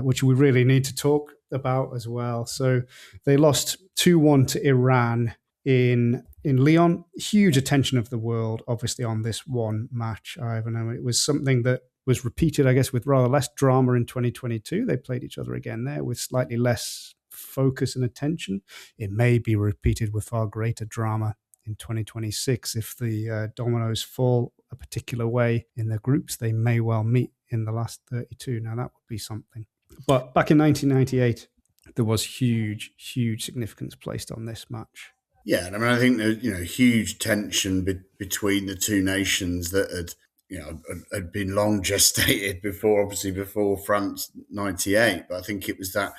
Speaker 4: which we really need to talk about as well. So they lost 2-1 to Iran in Lyon. Huge attention of the world, obviously, on this one match, Ivan. It was something that was repeated, I guess, with rather less drama in 2022. They played each other again there with slightly less focus and attention. It may be repeated with far greater drama in 2026. If the dominoes fall a particular way in their groups, they may well meet in the last 32. Now, that would be something. But back in 1998, there was huge significance placed on this match.
Speaker 5: Yeah, and I mean, I think there's huge tension between the two nations that had been long gestated before France '98. But I think it was that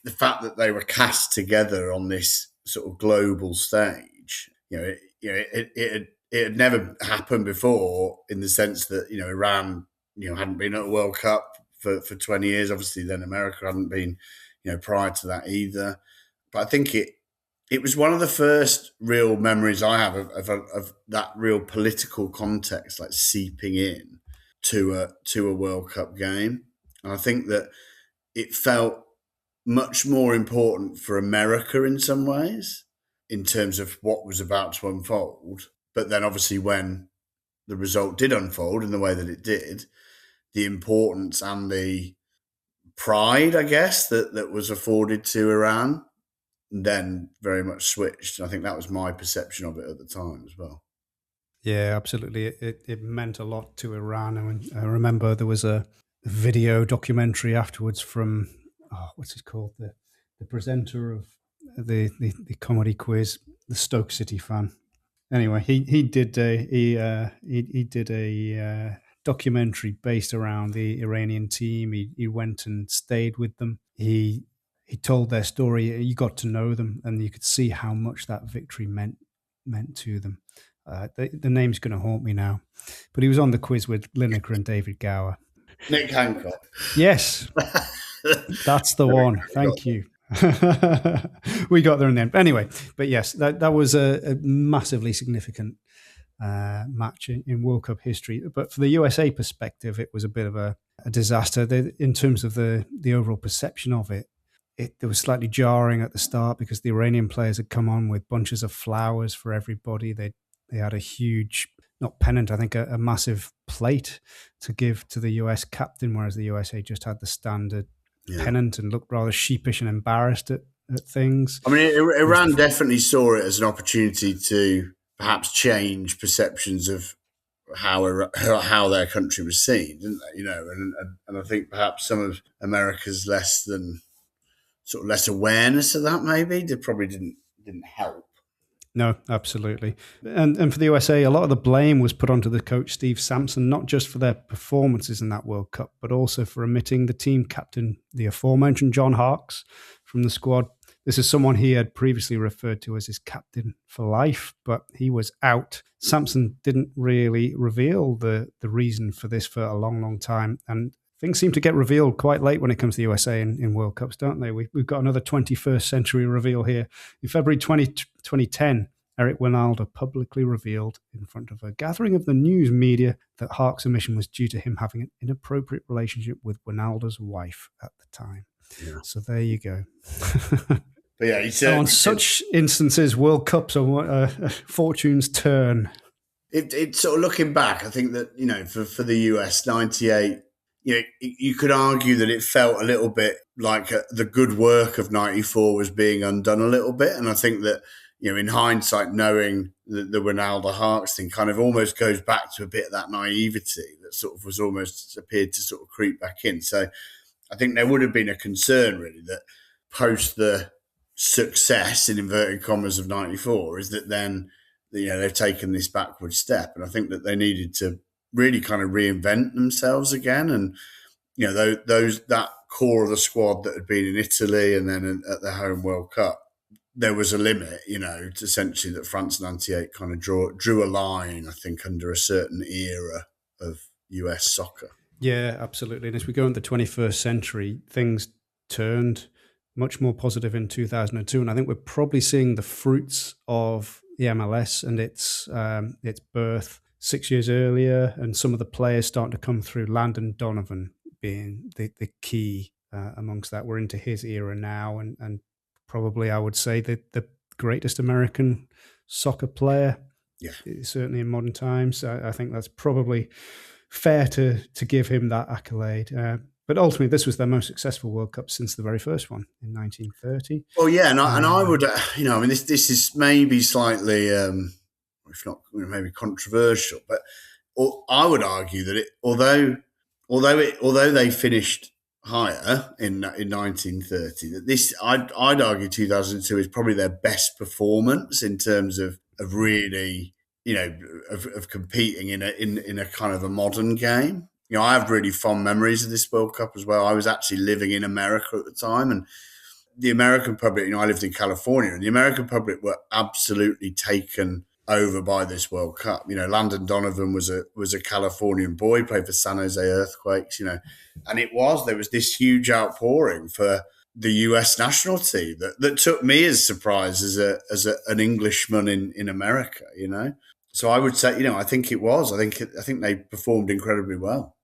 Speaker 5: the fact that they were cast together on this sort of global stage. It had never happened before, in the sense that Iran hadn't been at a World Cup for 20 years. Obviously, then America hadn't been prior to that either. But I think it was one of the first real memories I have of that real political context, like seeping in to a World Cup game. And I think that it felt much more important for America in some ways, in terms of what was about to unfold. But then obviously when the result did unfold in the way that it did, the importance and the pride, I guess, that was afforded to Iran then very much switched. I think that was my perception of it at the time as well.
Speaker 4: Yeah, absolutely. It meant a lot to Iran. I remember there was a video documentary afterwards from, what's it called? The presenter of the comedy quiz, the Stoke City fan. Anyway, he did a documentary based around the Iranian team. He went and stayed with them. He told their story. You got to know them, and you could see how much that victory meant to them. The name's going to haunt me now, but he was on the quiz with Lineker and David Gower.
Speaker 5: Nick Hancock.
Speaker 4: Yes, that's the one. Thank you. We got there in the end. Anyway, but yes, that was a massively significant match in World Cup history. But for the USA perspective, it was a bit of a disaster. In terms of the overall perception of it, there was slightly jarring at the start because the Iranian players had come on with bunches of flowers for everybody. They had a huge, not pennant, I think a massive plate to give to the US captain, whereas the USA just had the standard pennant and looked rather sheepish and embarrassed at things.
Speaker 5: I mean, Iran definitely saw it as an opportunity to perhaps change perceptions of how their country was seen, didn't they? And I think perhaps some of America's less awareness of that maybe probably didn't help.
Speaker 4: No, absolutely. And for the USA, a lot of the blame was put onto the coach, Steve Sampson, not just for their performances in that World Cup, but also for omitting the team captain, the aforementioned John Harkes from the squad. This is someone he had previously referred to as his captain for life, but he was out. Sampson didn't really reveal the reason for this for a long, long time. And things seem to get revealed quite late when it comes to the USA in World Cups, don't they? We've got another 21st century reveal here. In February 2010, Eric Wijnaldum publicly revealed in front of a gathering of the news media that Harkes' omission was due to him having an inappropriate relationship with Wijnaldum's wife at the time. Yeah. So there you go.
Speaker 5: But yeah, he said,
Speaker 4: on such instances, World Cups are fortunes turn.
Speaker 5: It sort of looking back, I think that for the US '98. You could argue that it felt a little bit like the good work of '94 was being undone a little bit. And I think that, in hindsight, knowing the Wijnaldum Harkes thing kind of almost goes back to a bit of that naivety that sort of was almost appeared to sort of creep back in. So I think there would have been a concern really that post the success, in inverted commas, of '94 is that then, they've taken this backward step. And I think that they needed to really kind of reinvent themselves again. And, that core of the squad that had been in Italy and then at the home World Cup, there was a limit, essentially that France '98 kind of drew a line, I think, under a certain era of US soccer.
Speaker 4: Yeah, absolutely. And as we go into the 21st century, things turned much more positive in 2002. And I think we're probably seeing the fruits of the MLS and its birth 6 years earlier, and some of the players starting to come through, Landon Donovan being the key amongst that. We're into his era now, and probably I would say that the greatest American soccer player, certainly in modern times. I think that's probably fair to give him that accolade. But ultimately, this was their most successful World Cup since the very first one in 1930.
Speaker 5: Well, yeah, and I would, I mean, this is maybe slightly, if not maybe controversial, but I would argue that although they finished higher in 1930, that this I'd argue 2002 is probably their best performance in terms of really, of competing in a kind of a modern game. I have really fond memories of this World Cup as well. I was actually living in America at the time, and the American public, I lived in California, and the American public were absolutely taken over by this World Cup. Landon Donovan was a Californian boy, played for San Jose Earthquakes, and there was this huge outpouring for the US national team that took me as surprised as an Englishman in America, So I would say, I think it was. I think they performed incredibly well.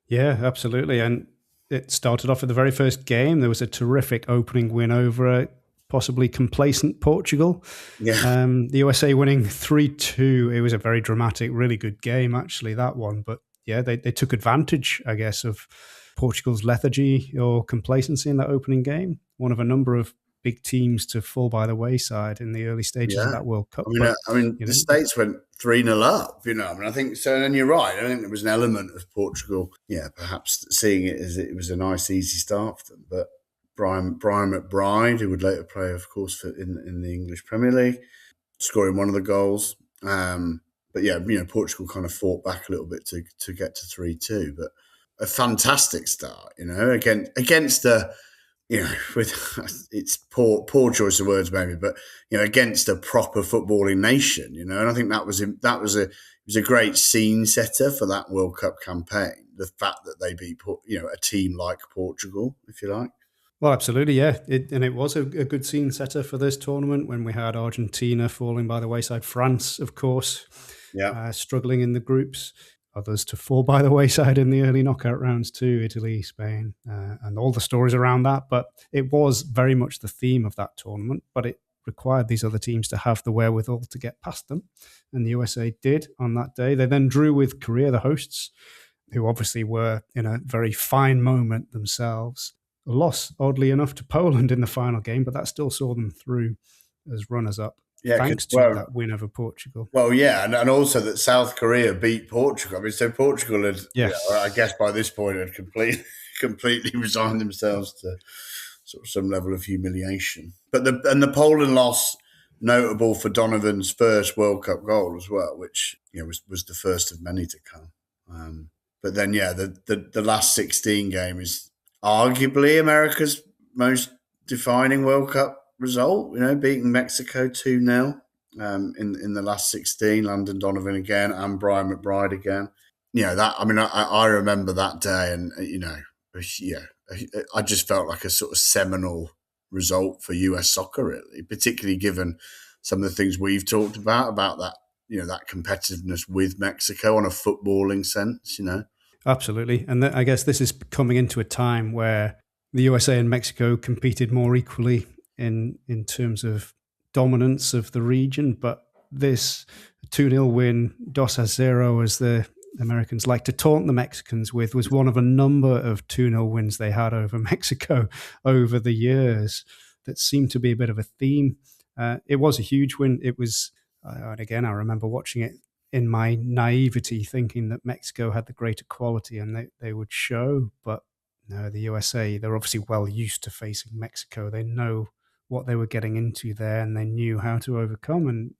Speaker 4: Yeah, absolutely. And it started off with the very first game. There was a terrific opening win over a possibly complacent Portugal.
Speaker 5: Yeah.
Speaker 4: The USA winning 3-2. It was a very dramatic, really good game, actually, that one. But yeah, they took advantage, I guess, of Portugal's lethargy or complacency in that opening game. One of a number of big teams to fall by the wayside in the early stages of that World Cup.
Speaker 5: I mean, the States went 3-0 up, I think so. And you're right. I think there was an element of Portugal, perhaps seeing it as it was a nice, easy start for them. But Brian McBride, who would later play, of course, in the English Premier League, scoring one of the goals. But yeah, Portugal kind of fought back a little bit to get to 3-2. But a fantastic start, against a. With it's poor choice of words, maybe, but against a proper footballing nation, and I think it was a great scene setter for that World Cup campaign. The fact that they beat a team like Portugal, if you like.
Speaker 4: Well, absolutely, yeah, it was a good scene setter for this tournament when we had Argentina falling by the wayside, France, of course, struggling in the groups. Others to fall by the wayside in the early knockout rounds too, Italy, Spain, and all the stories around that. But it was very much the theme of that tournament, but it required these other teams to have the wherewithal to get past them. And the USA did on that day. They then drew with Korea, the hosts, who obviously were in a very fine moment themselves. A loss, oddly enough, to Poland in the final game, but that still saw them through as runners-up. Yeah, thanks to that win over Portugal.
Speaker 5: Well, yeah, and also that South Korea beat Portugal. I mean, so Portugal had, I guess by this point, had completely resigned themselves to sort of some level of humiliation. But the Poland loss, notable for Donovan's first World Cup goal as well, which was the first of many to come. But then, the last 16 game is arguably America's most defining World Cup result, beating Mexico 2-0 in the last 16. Landon Donovan again and Brian McBride again. I remember that day, and I just felt like a sort of seminal result for US soccer, really, particularly given some of the things we've talked about that that competitiveness with Mexico on a footballing sense.
Speaker 4: Absolutely, and I guess this is coming into a time where the USA and Mexico competed more equally in terms of dominance of the region, but this 2-0 win, 2-0, as the Americans like to taunt the Mexicans with, was one of a number of 2-0 wins they had over Mexico over the years that seemed to be a bit of a theme. It was a huge win. It was, and again, I remember watching it in my naivety, thinking that Mexico had the greater quality and they would show, but no, the USA, they're obviously well used to facing Mexico. They know what they were getting into there, and they knew how to overcome, and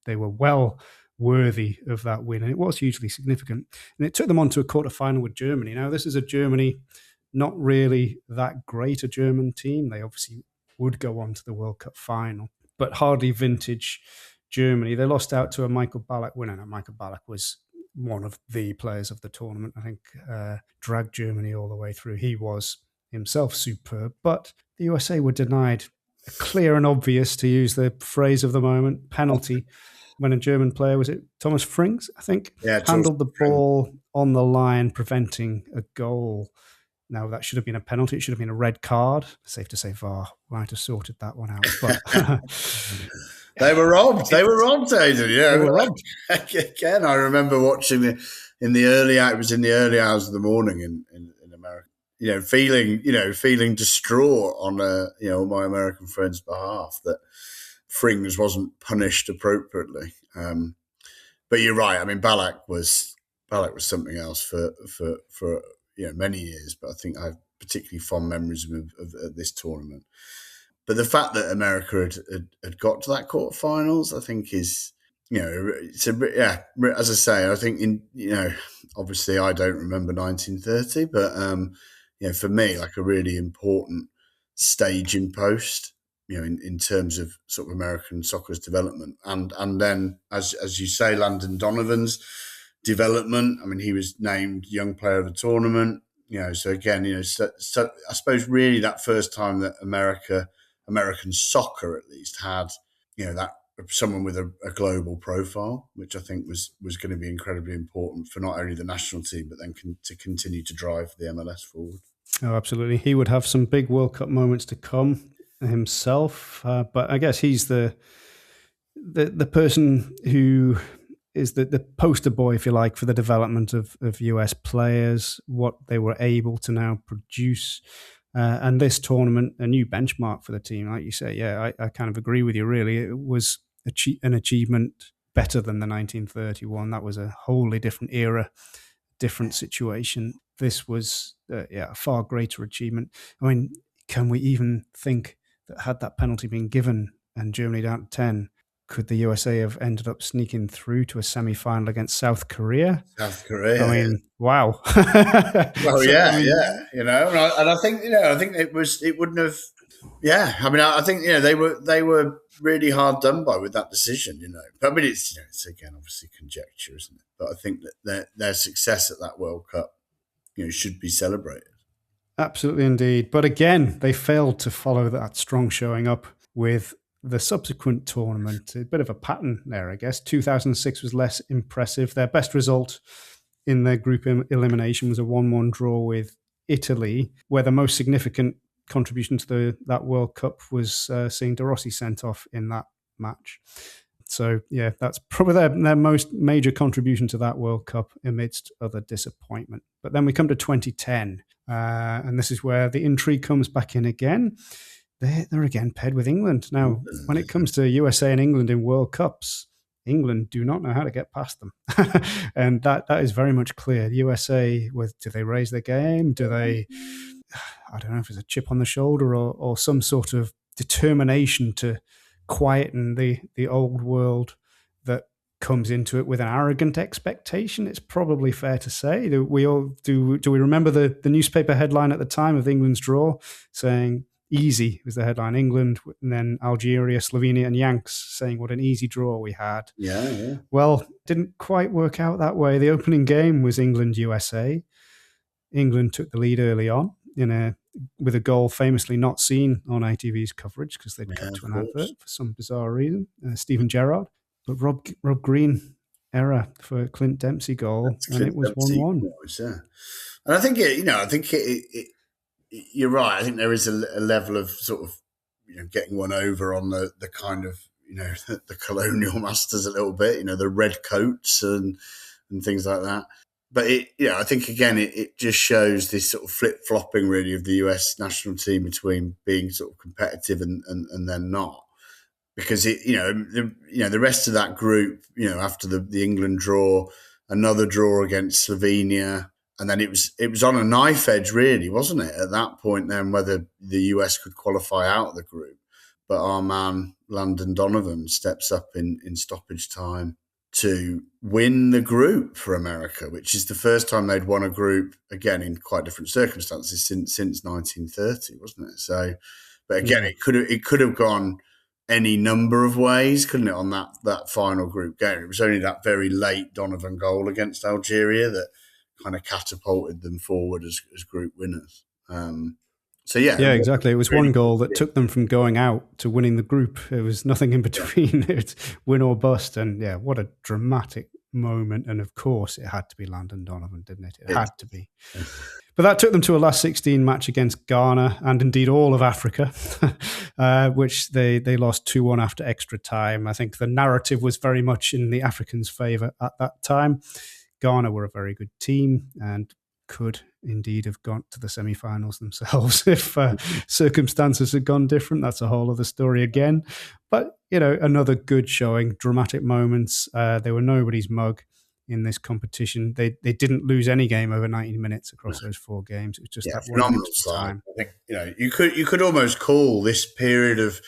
Speaker 4: they were well worthy of that win, and it was hugely significant. And it took them on to a quarter-final with Germany. Now, this is a Germany, not really that great a German team. They obviously would go on to the World Cup final, but hardly vintage Germany. They lost out to a Michael Ballack winner. Now, Michael Ballack was one of the players of the tournament, I think, dragged Germany all the way through. He was himself superb, but the USA were denied a clear and obvious, to use the phrase of the moment, penalty when a German player, was it Thomas Frings, I think, handled the ball on the line, preventing a goal. Now, that should have been a penalty. It should have been a red card. Safe to say VAR might have sorted that one out. But
Speaker 5: They were robbed. They were robbed, Aidan. Yeah,
Speaker 4: they were robbed.
Speaker 5: Again, I remember watching it was in the early hours of the morning in America. feeling distraught on on my American friend's behalf that Frings wasn't punished appropriately. But you're right. I mean, Ballack was something else for many years. But I think I have particularly fond memories of this tournament. But the fact that America had got to that quarterfinals, I think is, as I say, I think obviously I don't remember 1930, but for me, like a really important staging post, in terms of sort of American soccer's development, and then as you say, Landon Donovan's development. I mean, he was named Young Player of the Tournament. So again, so I suppose really that first time that American soccer at least had, that someone with a global profile, which I think was going to be incredibly important for not only the national team, but then to continue to drive the MLS forward.
Speaker 4: Oh, absolutely. He would have some big World Cup moments to come himself, but I guess he's the person who is the poster boy, if you like, for the development of US players, what they were able to now produce. And this tournament, a new benchmark for the team. Like you say, yeah, I kind of agree with you, really. It was an achievement better than the 1931. That was a wholly different era, different situation. This was, a far greater achievement. I mean, can we even think that had that penalty been given and Germany down to 10, could the USA have ended up sneaking through to a semi-final against South Korea? I mean, wow.
Speaker 5: Well, and I think it wouldn't have. Yeah, I mean, I think they were really hard done by with that decision. But I mean, it's again obviously conjecture, isn't it? But I think that their success at that World Cup, should be celebrated.
Speaker 4: Absolutely, indeed. But again, they failed to follow that strong showing up with the subsequent tournament. A bit of a pattern there, I guess. 2006 was less impressive. Their best result in their group elimination was a 1-1 draw with Italy, where the most significant contribution to that World Cup was seeing De Rossi sent off in that match. So, yeah, that's probably their most major contribution to that World Cup amidst other disappointment. But then we come to 2010, and this is where the intrigue comes back in again. They're again paired with England. Now, when it comes to USA and England in World Cups, England do not know how to get past them. And that is very much clear. The USA, do they raise their game? Do they, I don't know if it's a chip on the shoulder or some sort of determination to quieten the old world that comes into it with an arrogant expectation? It's probably fair to say. Do we remember the newspaper headline at the time of England's draw saying, easy was the headline, England, and then Algeria, Slovenia, and Yanks saying what an easy draw we had.
Speaker 5: Yeah.
Speaker 4: Well, didn't quite work out that way. The opening game was England-USA. England took the lead early on with a goal famously not seen on ITV's coverage because they'd cut to an advert for some bizarre reason. Stephen Gerrard, but Rob Green error for Clint Dempsey goal, and it was 1-1.
Speaker 5: And I think you're right. I think there is a level of sort of getting one over on the kind of the colonial masters a little bit. The red coats and things like that. But I think again it just shows this sort of flip flopping really of the US national team between being sort of competitive and then not, because the rest of that group after the England draw, another draw against Slovenia. And then it was on a knife edge, really, wasn't it, at that point then, whether the US could qualify out of the group. But our man, Landon Donovan, steps up in stoppage time to win the group for America, which is the first time they'd won a group, again, in quite different circumstances since 1930, wasn't it? So, but again, it could have gone any number of ways, couldn't it, on that final group game? It was only that very late Donovan goal against Algeria that kind of catapulted them forward as group winners.
Speaker 4: Yeah, exactly. It was really one goal that took them from going out to winning the group. There was nothing in between. It's win or bust. And yeah, what a dramatic moment. And of course, it had to be Landon Donovan, didn't it? It had to be. But that took them to a last 16 match against Ghana and indeed all of Africa, which they lost 2-1 after extra time. I think the narrative was very much in the Africans' favour at that time. Ghana were a very good team, and could indeed have gone to the semi-finals themselves if circumstances had gone different. That's a whole other story again. But, another good showing, dramatic moments. They were nobody's mug in this competition. They didn't lose any game over 90 minutes across those 4 games. It was just that one
Speaker 5: phenomenal
Speaker 4: extra
Speaker 5: side.
Speaker 4: time.
Speaker 5: I think, you could almost call this period of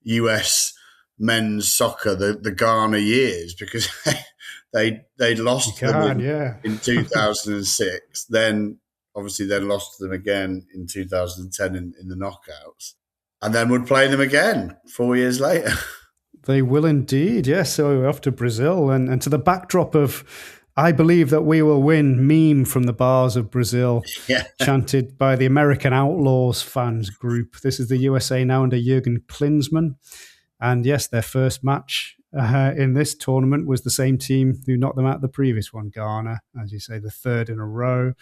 Speaker 5: US men's soccer the Ghana years, because they lost them in 2006. Then obviously lost them again in 2010 in the knockouts, and then would play them again 4 years later.
Speaker 4: They will indeed, yes. So we're off to Brazil, and to the backdrop of "I believe that we will win" meme from the bars of Brazil, chanted by the American Outlaws fans group. This is the USA now under Jurgen Klinsmann. And yes, their first match in this tournament was the same team who knocked them out of the previous one, Ghana, as you say, the 3rd in a row.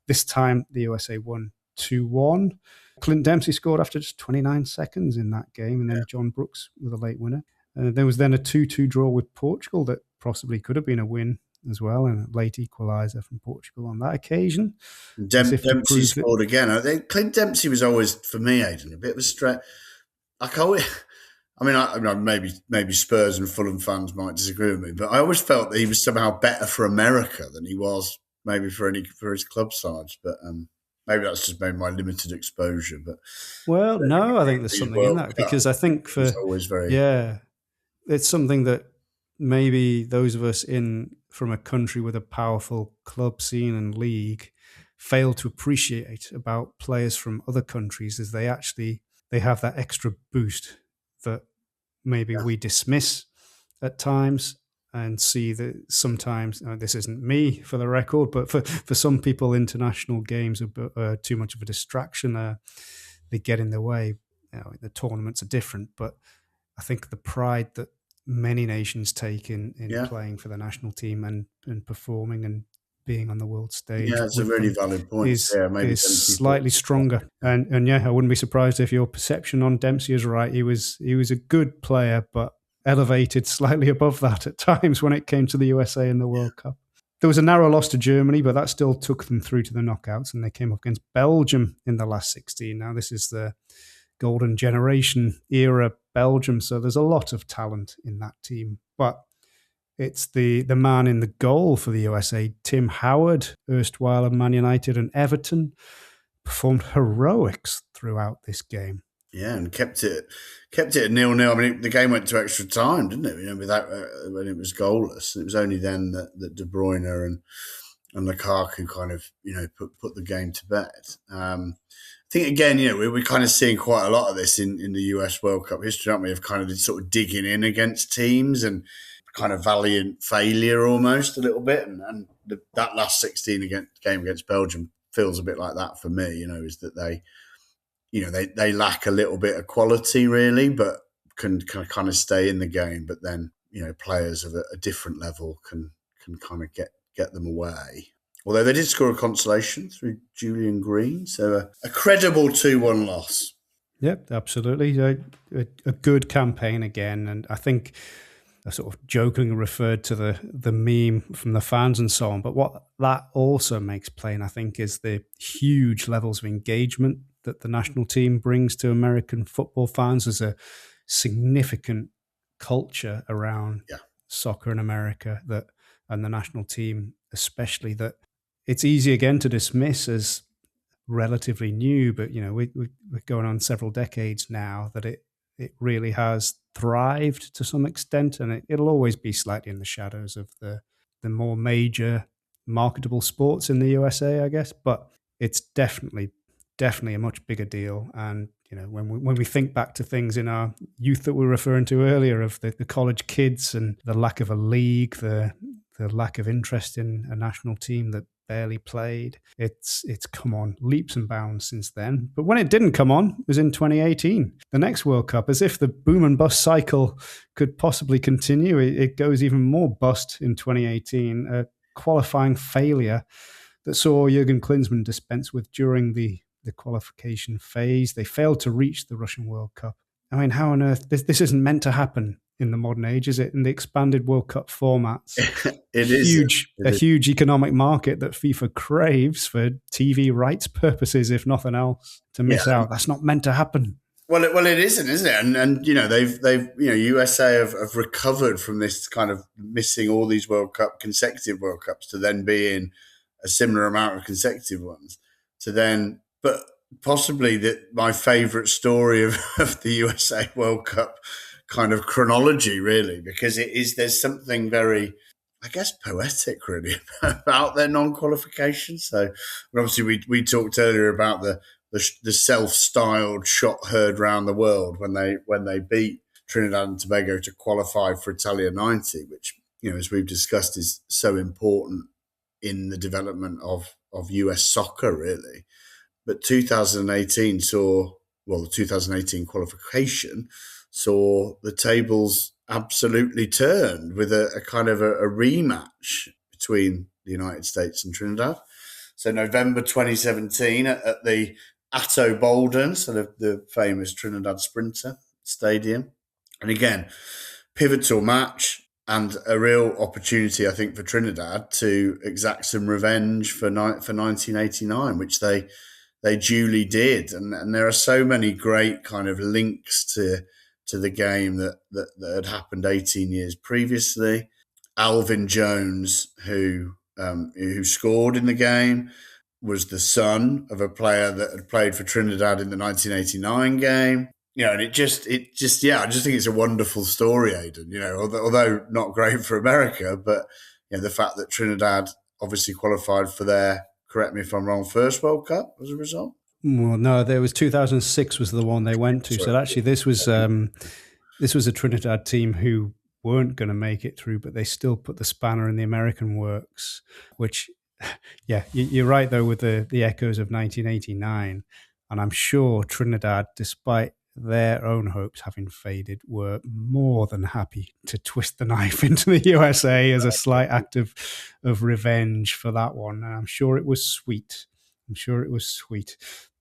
Speaker 4: This time, the USA won 2-1. Clint Dempsey scored after just 29 seconds in that game, and then John Brooks with a late winner. There was then a 2-2 draw with Portugal that possibly could have been a win as well, and a late equaliser from Portugal on that occasion.
Speaker 5: Dempsey scored again. I think Clint Dempsey was always, for me, Aidan, a bit of a stretch. Maybe Spurs and Fulham fans might disagree with me, but I always felt that he was somehow better for America than he was maybe for his club sides. But maybe that's just maybe my limited exposure. But
Speaker 4: I think there's something in that, because I think it's something that maybe those of us from a country with a powerful club scene and league fail to appreciate about players from other countries, is they have that extra boost that maybe we dismiss at times, and see that sometimes, this isn't me for the record, but for some people, international games are too much of a distraction. They get in the way. The tournaments are different, but I think the pride that many nations take in playing for the national team and performing and being on the world stage.
Speaker 5: Yeah, it's a really valid point.
Speaker 4: Is slightly stronger. And I wouldn't be surprised if your perception on Dempsey is right. He was a good player, but elevated slightly above that at times when it came to the USA in the World Cup. There was a narrow loss to Germany, but that still took them through to the knockouts, and they came up against Belgium in the last 16. Now, this is the golden generation era Belgium, so there's a lot of talent in that team. But it's the man in the goal for the USA, Tim Howard, erstwhile of Man United and Everton, performed heroics throughout this game.
Speaker 5: Yeah, and kept it at 0-0. I mean, the game went to extra time, didn't it? Without when it was goalless. It was only then that De Bruyne and Lukaku kind of put the game to bed. I think again, we're kind of seeing quite a lot of this in the US World Cup history, aren't we? Of kind of sort of digging in against teams and kind of valiant failure almost a little bit, and that last 16 game against Belgium feels a bit like that for me. Is that they lack a little bit of quality really, but can kind of stay in the game. But then players of a different level can kind of get them away. Although they did score a consolation through Julian Green, so a credible 2-1 loss.
Speaker 4: Yep, absolutely. A good campaign again, and I think I sort of jokingly referred to the meme from the fans and so on. But what that also makes plain, I think, is the huge levels of engagement that the national team brings to American football fans. There's a significant culture around soccer in America and the national team especially, that it's easy again to dismiss as relatively new, but we're going on several decades now that it really has thrived to some extent, and it'll always be slightly in the shadows of the more major marketable sports in the USA, I guess, but it's definitely a much bigger deal. And when we think back to things in our youth that we were referring to earlier, of the college kids and the lack of a league, the lack of interest in a national team that barely played, it's come on leaps and bounds since then. But when it didn't come on, it was in 2018, the next World Cup. As if the boom and bust cycle could possibly continue, it goes even more bust in 2018, a qualifying failure that saw Jurgen Klinsmann dispense with during the qualification phase. They failed to reach the Russian World Cup. I mean, how on earth, this isn't meant to happen. in the modern age, is it? In the expanded World Cup formats,
Speaker 5: It is
Speaker 4: a huge economic market that FIFA craves for TV rights purposes, if nothing else, to miss out. That's not meant to happen.
Speaker 5: Well, it isn't it? And they've USA have recovered from this kind of missing all these consecutive World Cups to then being a similar amount of consecutive ones to then, but possibly my favourite story of the USA World Cup kind of chronology, really, because there's something very, I guess, poetic really about their non-qualification. So obviously we talked earlier about the self-styled shot heard around the world when they beat Trinidad and Tobago to qualify for Italia 90, which, as we've discussed, is so important in the development of US soccer, really. But 2018 the 2018 qualification saw the tables absolutely turned with a kind of a rematch between the United States and Trinidad. So November 2017 at the Atto Bolden, so the famous Trinidad Sprinter Stadium. And again, pivotal match and a real opportunity, I think, for Trinidad to exact some revenge for 1989, which they duly did. And there are so many great kind of links to the game that had happened 18 years previously. Alvin Jones, who scored in the game, was the son of a player that had played for Trinidad in the 1989 game. And I just think it's a wonderful story, Aidan, although not great for America, but the fact that Trinidad obviously qualified for their, correct me if I'm wrong, first World Cup as a result.
Speaker 4: Well, no, there was 2006 was the one they went to. So actually this was a Trinidad team who weren't going to make it through, but they still put the spanner in the American works, which, yeah, you're right, though, with the echoes of 1989. And I'm sure Trinidad, despite their own hopes having faded, were more than happy to twist the knife into the USA as a slight act of revenge for that one. And I'm sure it was sweet.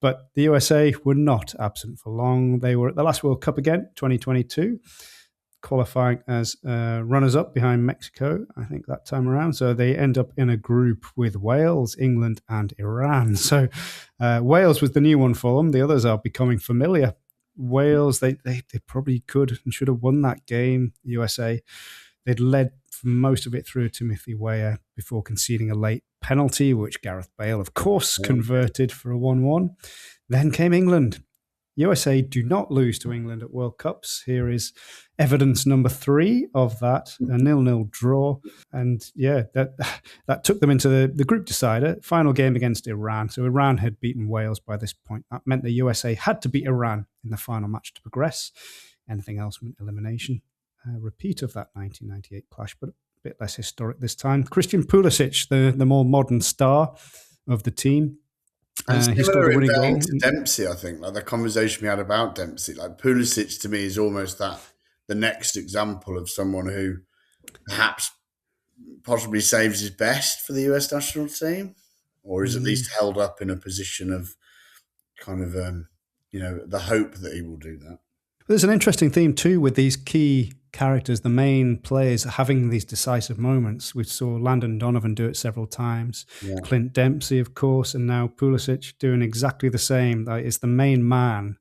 Speaker 4: But the USA were not absent for long. They were at the last World Cup again, 2022, qualifying as runners-up behind Mexico, I think, that time around. So they end up in a group with Wales, England, and Iran. So Wales was the new one for them. The others are becoming familiar. Wales, they probably could and should have won that game, USA. They'd led for most of it through Timothy Weah before conceding a late penalty, which Gareth Bale, of course, converted for a 1-1. Then came England. USA do not lose to England at World Cups. Here is evidence number 3 of that, a 0-0 draw. And yeah, that took them into the group decider, final game against Iran. So Iran had beaten Wales by this point. That meant the USA had to beat Iran in the final match to progress. Anything else meant elimination. A repeat of that 1998 clash, but a bit less historic this time. Christian Pulisic, the more modern star of the team.
Speaker 5: He scored a winning goal to Dempsey, I think. Like the conversation we had about Dempsey, like Pulisic to me is almost the next example of someone who perhaps possibly saves his best for the US national team, or is at least held up in a position of kind of the hope that he will do that.
Speaker 4: There's an interesting theme too with these key characters, the main players having these decisive moments. We saw Landon Donovan do it several times. Yeah. Clint Dempsey, of course, and now Pulisic doing exactly the same. It's the main man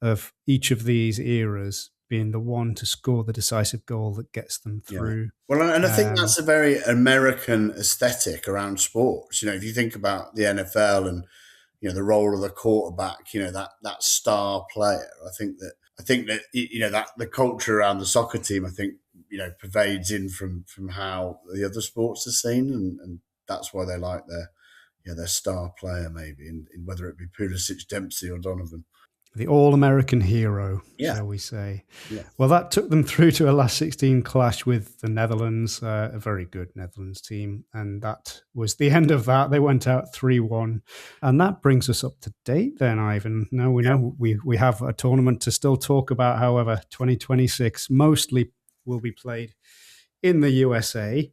Speaker 4: of each of these eras being the one to score the decisive goal that gets them through.
Speaker 5: Yeah. Well, and I think that's a very American aesthetic around sports. If you think about the NFL and the role of the quarterback, that star player. I think that that the culture around the soccer team, I think, pervades in from how the other sports are seen, and that's why they like their star player, maybe, in whether it be Pulisic, Dempsey, or Donovan.
Speaker 4: The all-American hero, shall we say. Yeah. Well, that took them through to a last 16 clash with the Netherlands, a very good Netherlands team. And that was the end of that. They went out 3-1. And that brings us up to date then, Ivan. Now we know we have a tournament to still talk about. However, 2026 mostly will be played in the USA.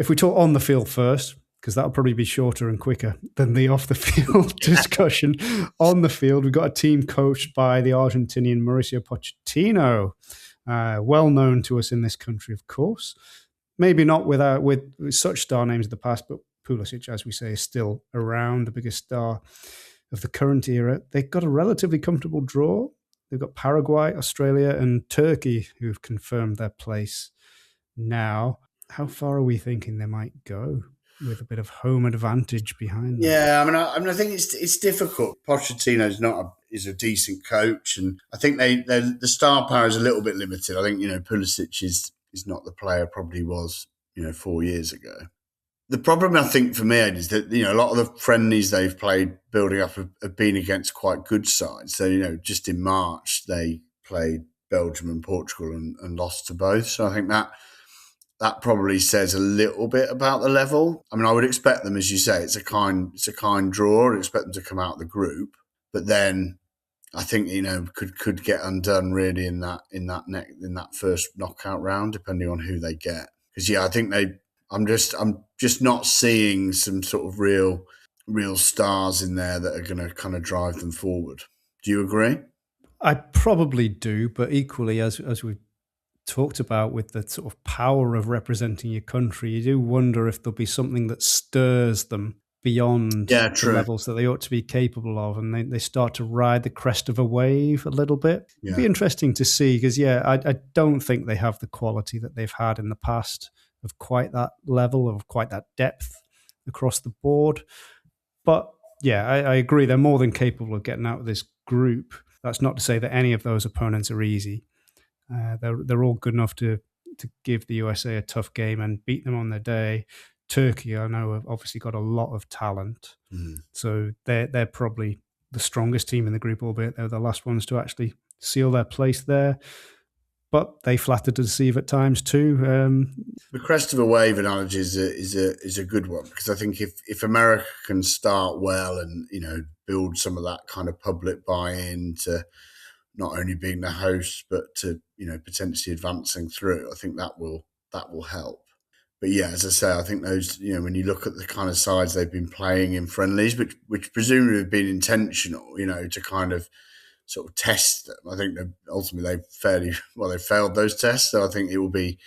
Speaker 4: If we talk on the field first, because that'll probably be shorter and quicker than the off-the-field discussion. On the field, we've got a team coached by the Argentinian Mauricio Pochettino. well known to us in this country, of course. Maybe not with such star names of the past, but Pulisic, as we say, is still around, the biggest star of the current era. They've got a relatively comfortable draw. They've got Paraguay, Australia, and Turkey who've confirmed their place now. How far are we thinking they might go with a bit of home advantage behind them?
Speaker 5: Yeah, I think it's difficult. Pochettino's is a decent coach, and I think the star power is a little bit limited. I think Pulisic is not the player probably was 4 years ago. The problem I think for me is that a lot of the friendlies they've played building up have been against quite good sides. So just in March they played Belgium and Portugal and lost to both. So I think that probably says a little bit about the level. I mean, I would expect them, as you say, it's a kind draw. I'd expect them to come out of the group, but then I think could get undone really in that first knockout round, depending on who they get. Because I think I'm just not seeing some sort of real stars in there that are going to kind of drive them forward. Do you agree?
Speaker 4: I probably do, but equally, as we talked about with the sort of power of representing your country, you do wonder if there'll be something that stirs them beyond the levels that they ought to be capable of, and they start to ride the crest of a wave a little bit. It'd be interesting to see, because I don't think they have the quality that they've had in the past of quite that level, of quite that depth across the board. But I agree, they're more than capable of getting out of this group. That's not to say that any of those opponents are easy. They're all good enough to give the USA a tough game and beat them on their day. Turkey, I know, have obviously got a lot of talent, so they're probably the strongest team in the group, albeit they're the last ones to actually seal their place there. But they flatter to deceive at times too.
Speaker 5: The crest of a wave analogy is a good one, because I think if America can start well and build some of that kind of public buy-in to not only being the host but to potentially advancing through, I think that will help. But as I say, I think those when you look at the kind of sides they've been playing in friendlies, which presumably have been intentional, to kind of sort of test them. I think ultimately they failed those tests. So I think it will be,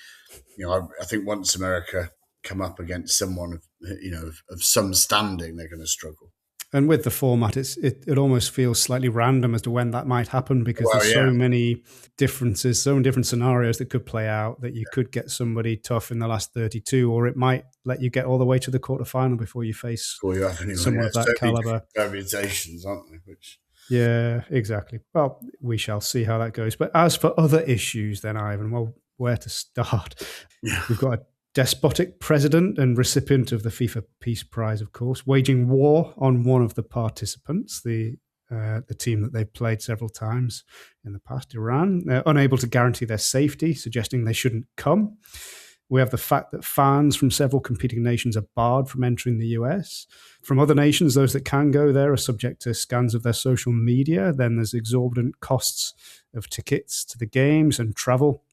Speaker 5: I think once America come up against someone of some standing, they're going to struggle.
Speaker 4: And with the format, it almost feels slightly random as to when that might happen, because there's so many differences, so many different scenarios that could play out, that you could get somebody tough in the last 32, or it might let you get all the way to the quarterfinal before you face someone of that caliber.
Speaker 5: Permutations, aren't they?
Speaker 4: Yeah, exactly. Well, we shall see how that goes. But as for other issues then, Ivan, well, where to start? We've got a despotic president and recipient of the FIFA Peace Prize, of course, waging war on one of the participants, the team that they've played several times in the past, Iran. They're unable to guarantee their safety, suggesting they shouldn't come. We have the fact that fans from several competing nations are barred from entering the US. From other nations, those that can go there are subject to scans of their social media. Then there's exorbitant costs of tickets to the games and travel.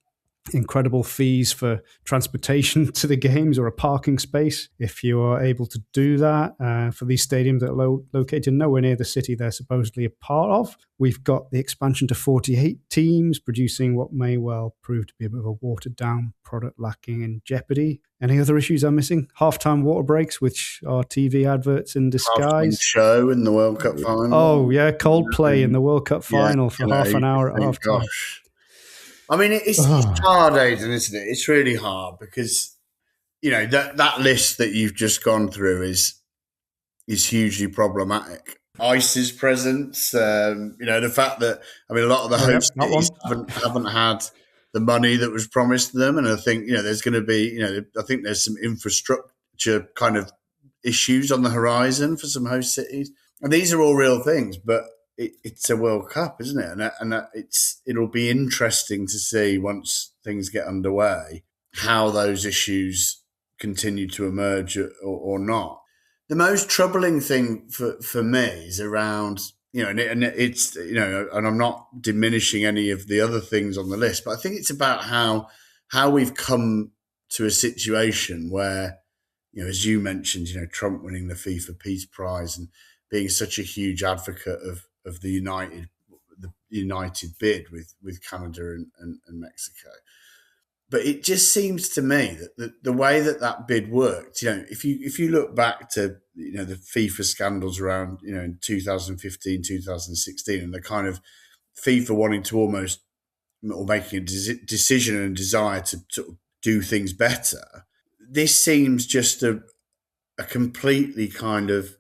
Speaker 4: Incredible fees for transportation to the games or a parking space, if you are able to do that, for these stadiums that are located nowhere near the city they're supposedly a part of. We've got the expansion to 48 teams, producing what may well prove to be a bit of a watered-down product lacking in jeopardy. Any other issues I'm missing? Halftime water breaks, which are TV adverts in disguise.
Speaker 5: Halftime show in the World Cup final.
Speaker 4: Oh, yeah, Coldplay in the World Cup final for half an hour at halftime.
Speaker 5: Gosh. I mean, it's hard, Aidan, isn't it? It's really hard because, that list that you've just gone through is hugely problematic. ICE's presence, the fact that, a lot of the host cities haven't had the money that was promised to them. And I think, there's going to be, I think there's some infrastructure kind of issues on the horizon for some host cities. And these are all real things, but it's a World Cup, isn't it? And it'll be interesting to see once things get underway how those issues continue to emerge or not. The most troubling thing for me is around, and it's, and I'm not diminishing any of the other things on the list, but I think it's about how we've come to a situation where, as you mentioned, Trump winning the FIFA Peace Prize and being such a huge advocate of the the united bid with Canada and Mexico. But it just seems to me that the way that bid worked, if you look back to the FIFA scandals around in 2015, 2016, and the kind of FIFA wanting to almost or making a decision and desire to sort of do things better, this seems just a completely kind of,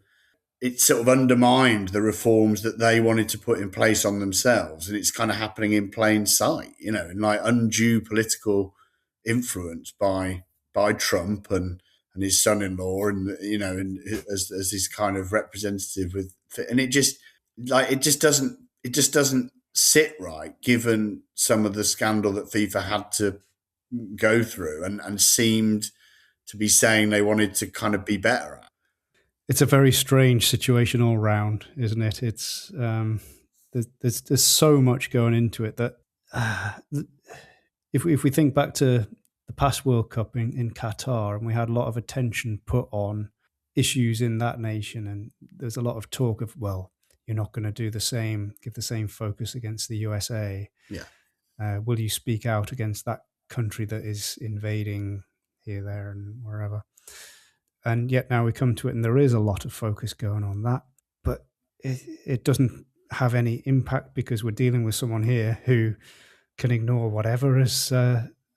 Speaker 5: it sort of undermined the reforms that they wanted to put in place on themselves, and it's kind of happening in plain sight, and like undue political influence by Trump and his son-in-law, and and as his kind of representative and it just doesn't sit right, given some of the scandal that FIFA had to go through and seemed to be saying they wanted to kind of be better at.
Speaker 4: It's a very strange situation all round, isn't it? It's there's so much going into it that if we think back to the past World Cup in Qatar, and we had a lot of attention put on issues in that nation, and there's a lot of talk of, well, you're not going to do the same, give the same focus against the USA.
Speaker 5: Yeah.
Speaker 4: Will you speak out against that country that is invading here, there, and wherever? And yet now we come to it, and there is a lot of focus going on that, but it doesn't have any impact because we're dealing with someone here who can ignore whatever is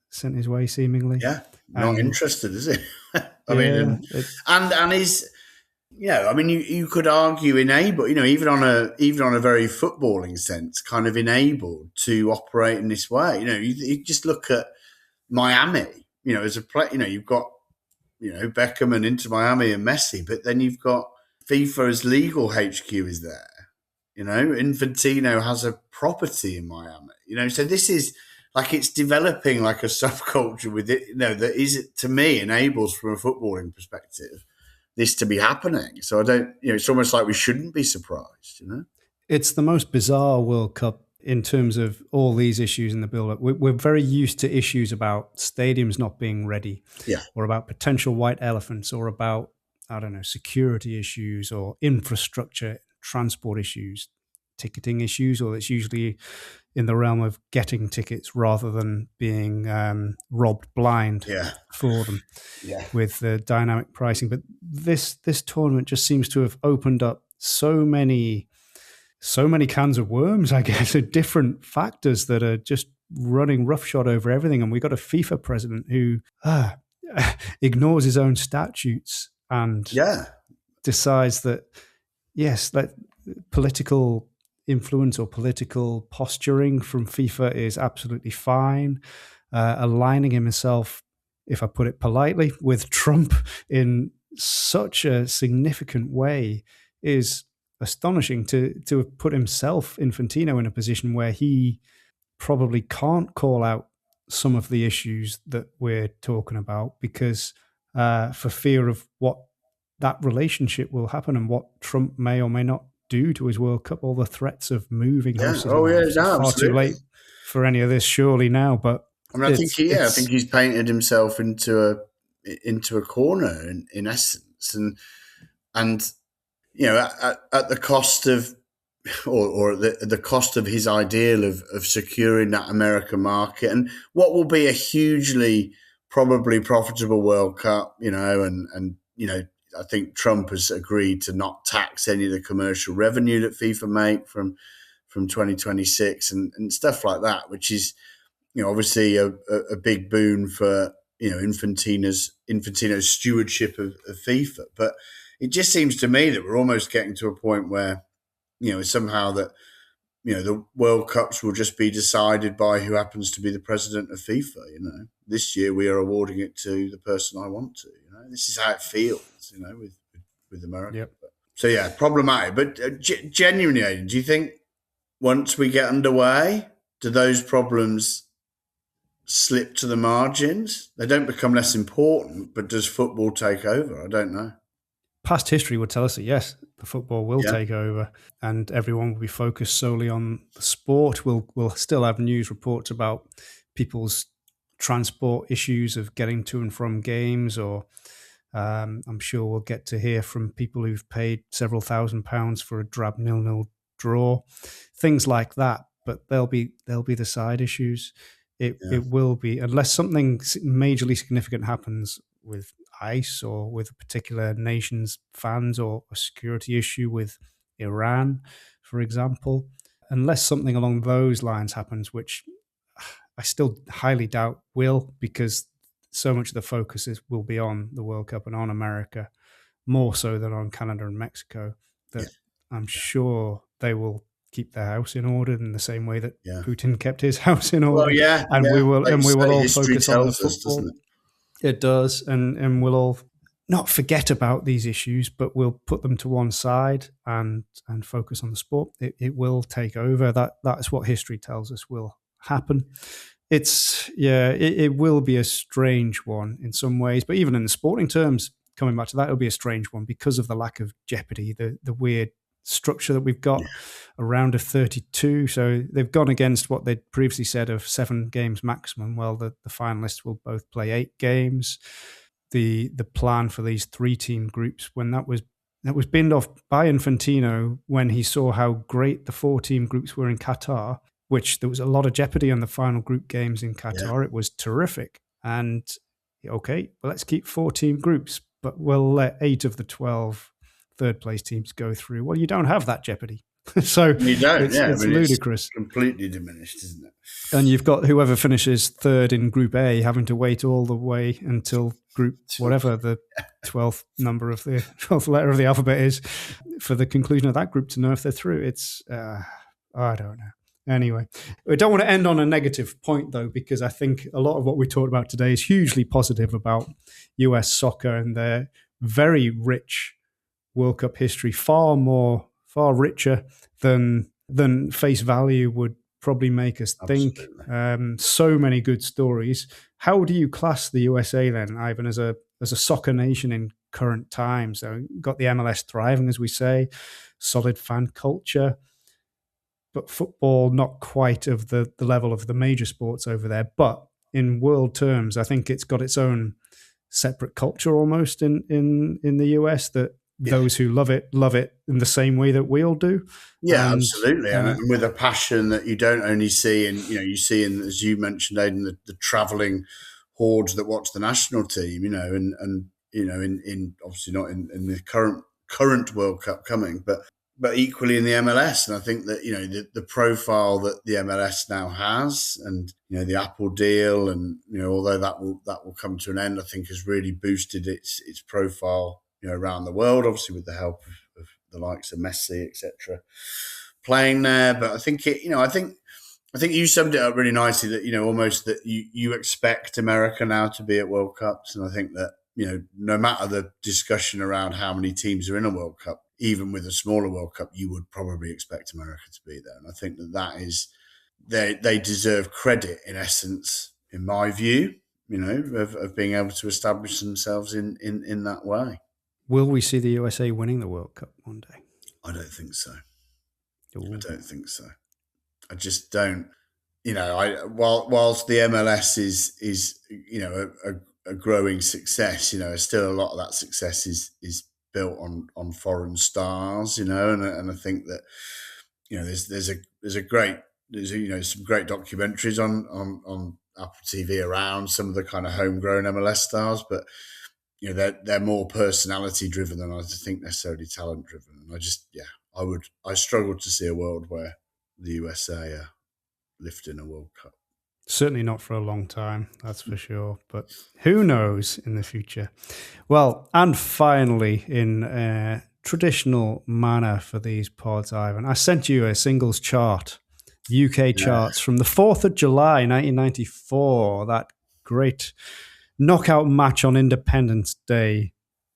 Speaker 4: sent his way, seemingly.
Speaker 5: Yeah, not interested, is he? I mean, he's, you could argue enabled, even on a very footballing sense, kind of enabled to operate in this way. You just look at Miami, as a play, you've got Beckham and Inter Miami and Messi, but then you've got FIFA's legal HQ is there. Infantino has a property in Miami. So this is like, it's developing like a subculture with it. That is, to me, enables from a footballing perspective this to be happening. So I don't. It's almost like we shouldn't be surprised.
Speaker 4: It's the most bizarre World Cup in terms of all these issues in the build-up. We're very used to issues about stadiums not being ready, or about potential white elephants, or about, I don't know, security issues or infrastructure, transport issues, ticketing issues, or it's usually in the realm of getting tickets rather than being robbed blind for them with the dynamic pricing. But this tournament just seems to have opened up so many cans of worms, I guess, of different factors that are just running roughshod over everything. And we've got a FIFA president who ignores his own statutes and decides that, yes, political influence or political posturing from FIFA is absolutely fine. Aligning himself, if I put it politely, with Trump in such a significant way is astonishing. To have put himself, Infantino, in a position where he probably can't call out some of the issues that we're talking about because for fear of what that relationship will happen and what Trump may or may not do to his World Cup, all the threats of moving houses. It's far too late for any of this, surely now. But
Speaker 5: I think he's painted himself into a corner in essence, and at the cost of, or the cost of his ideal of securing that American market and what will be a hugely probably profitable World Cup, and I think Trump has agreed to not tax any of the commercial revenue that FIFA make from 2026 and stuff like that, which is, obviously a big boon for, Infantino's stewardship of FIFA. But it just seems to me that we're almost getting to a point where, somehow that, the World Cups will just be decided by who happens to be the president of FIFA. This year we are awarding it to the person I want to. This is how it feels, with America.
Speaker 4: Yep.
Speaker 5: So problematic. But genuinely, Aidan, do you think once we get underway, do those problems slip to the margins? They don't become less important, but does football take over? I don't know.
Speaker 4: Past history would tell us that yes, the football will take over, and everyone will be focused solely on the sport. We'll still have news reports about people's transport issues of getting to and from games, or I'm sure we'll get to hear from people who've paid several £1,000s for a drab 0-0 draw, things like that. But they'll be the side issues. It will be, unless something majorly significant happens with ICE or with a particular nation's fans, or a security issue with Iran, for example. Unless something along those lines happens, which I still highly doubt will, because so much of the focus will be on the World Cup and on America, more so than on Canada and Mexico, that I'm sure they will keep their house in order in the same way that Putin kept his house in order. We will all focus on the football. It does, and we'll all not forget about these issues, but we'll put them to one side and focus on the sport. It will take over. That's what history tells us will happen. It will be a strange one in some ways, but even in the sporting terms, coming back to that, it'll be a strange one because of the lack of jeopardy, the weird structure that we've got around a 32. So they've gone against what they'd previously said of 7 games maximum. Well, the finalists will both play 8 games. The plan for these 3-team groups, when that was binned off by Infantino when he saw how great the 4-team groups were in Qatar, which there was a lot of jeopardy on the final group games in Qatar. Yeah. It was terrific. And okay, well, let's keep 4-team groups, but we'll let 8 of the 12 third-place teams go through. Well, you don't have that jeopardy. So
Speaker 5: you don't,
Speaker 4: it's ludicrous.
Speaker 5: It's completely diminished, isn't it?
Speaker 4: And you've got whoever finishes third in Group A having to wait all the way until Group whatever the 12th number of the 12th letter of the alphabet is for the conclusion of that group to know if they're through. It's I don't know. Anyway, I don't want to end on a negative point, though, because I think a lot of what we talked about today is hugely positive about US soccer and their very rich World Cup history, far richer than face value would probably make us think. So many good stories. How do you class the USA then, Ivan, as a soccer nation in current times? So got the MLS thriving, as we say, solid fan culture, but football not quite of the level of the major sports over there. But in world terms, I think it's got its own separate culture almost in the US that those who love it in the same way that we all do.
Speaker 5: Yeah, absolutely. And with a passion that you don't only see in, you see in, as you mentioned, Aidan, the travelling hordes that watch the national team, and in obviously not in the current World Cup coming, but equally in the MLS. And I think that, the profile that the MLS now has, and, the Apple deal, and, although that will come to an end, I think has really boosted its profile, around the world, obviously with the help of the likes of Messi, etc., playing there. But I think I think you summed it up really nicely that, almost that you expect America now to be at World Cups. And I think that, no matter the discussion around how many teams are in a World Cup, even with a smaller World Cup, you would probably expect America to be there. And I think that is, they deserve credit in essence, in my view, of being able to establish themselves in that way.
Speaker 4: Will we see the USA winning the World Cup one day?
Speaker 5: I don't think so.
Speaker 4: Ooh.
Speaker 5: I don't think so. I just don't. Whilst the MLS is a growing success, still a lot of that success is built on foreign stars, and I think that there's some great documentaries on Apple TV around some of the kind of homegrown MLS stars, but they're more personality driven than I think necessarily talent driven. And I struggle to see a world where the USA are lifting a World Cup.
Speaker 4: Certainly not for a long time, that's for sure. But who knows in the future? Well, and finally, in traditional manner for these pods, Ivan, I sent you a singles chart, UK charts from the 4th of July, 1994, that great knockout match on Independence Day,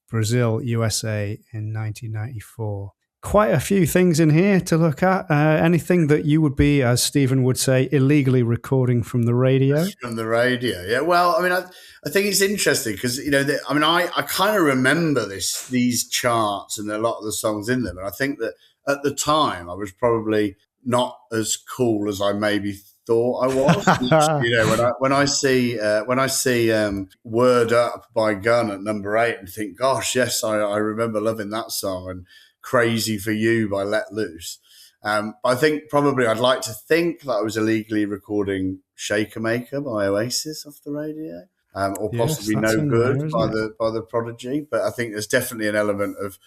Speaker 4: Brazil, USA in 1994. Quite a few things in here to look at. Anything that you would be, as Stephen would say, illegally recording from the radio?
Speaker 5: From the radio, yeah. Well, I mean, I think it's interesting because, I kind of remember these charts and a lot of the songs in them. And I think that at the time I was probably not as cool as I maybe thought I was. when I see Word Up by Gun at number 8 and think, gosh, yes, I remember loving that song, and Crazy for You by Let Loose. But I think probably I'd like to think that I was illegally recording Shaker Maker by Oasis off the radio. Or possibly
Speaker 4: Yes, that's
Speaker 5: No
Speaker 4: in
Speaker 5: Good
Speaker 4: there, isn't it?
Speaker 5: by the Prodigy. But I think there's definitely an element of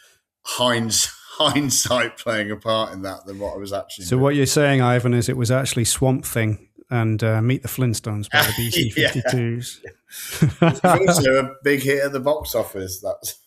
Speaker 5: hindsight playing a part in that than what I was actually
Speaker 4: So
Speaker 5: doing.
Speaker 4: what you're saying, Ivan, is it was actually Swamp Thing and Meet the Flintstones by the BC-52s.
Speaker 5: It's also a big hit at the box office. That's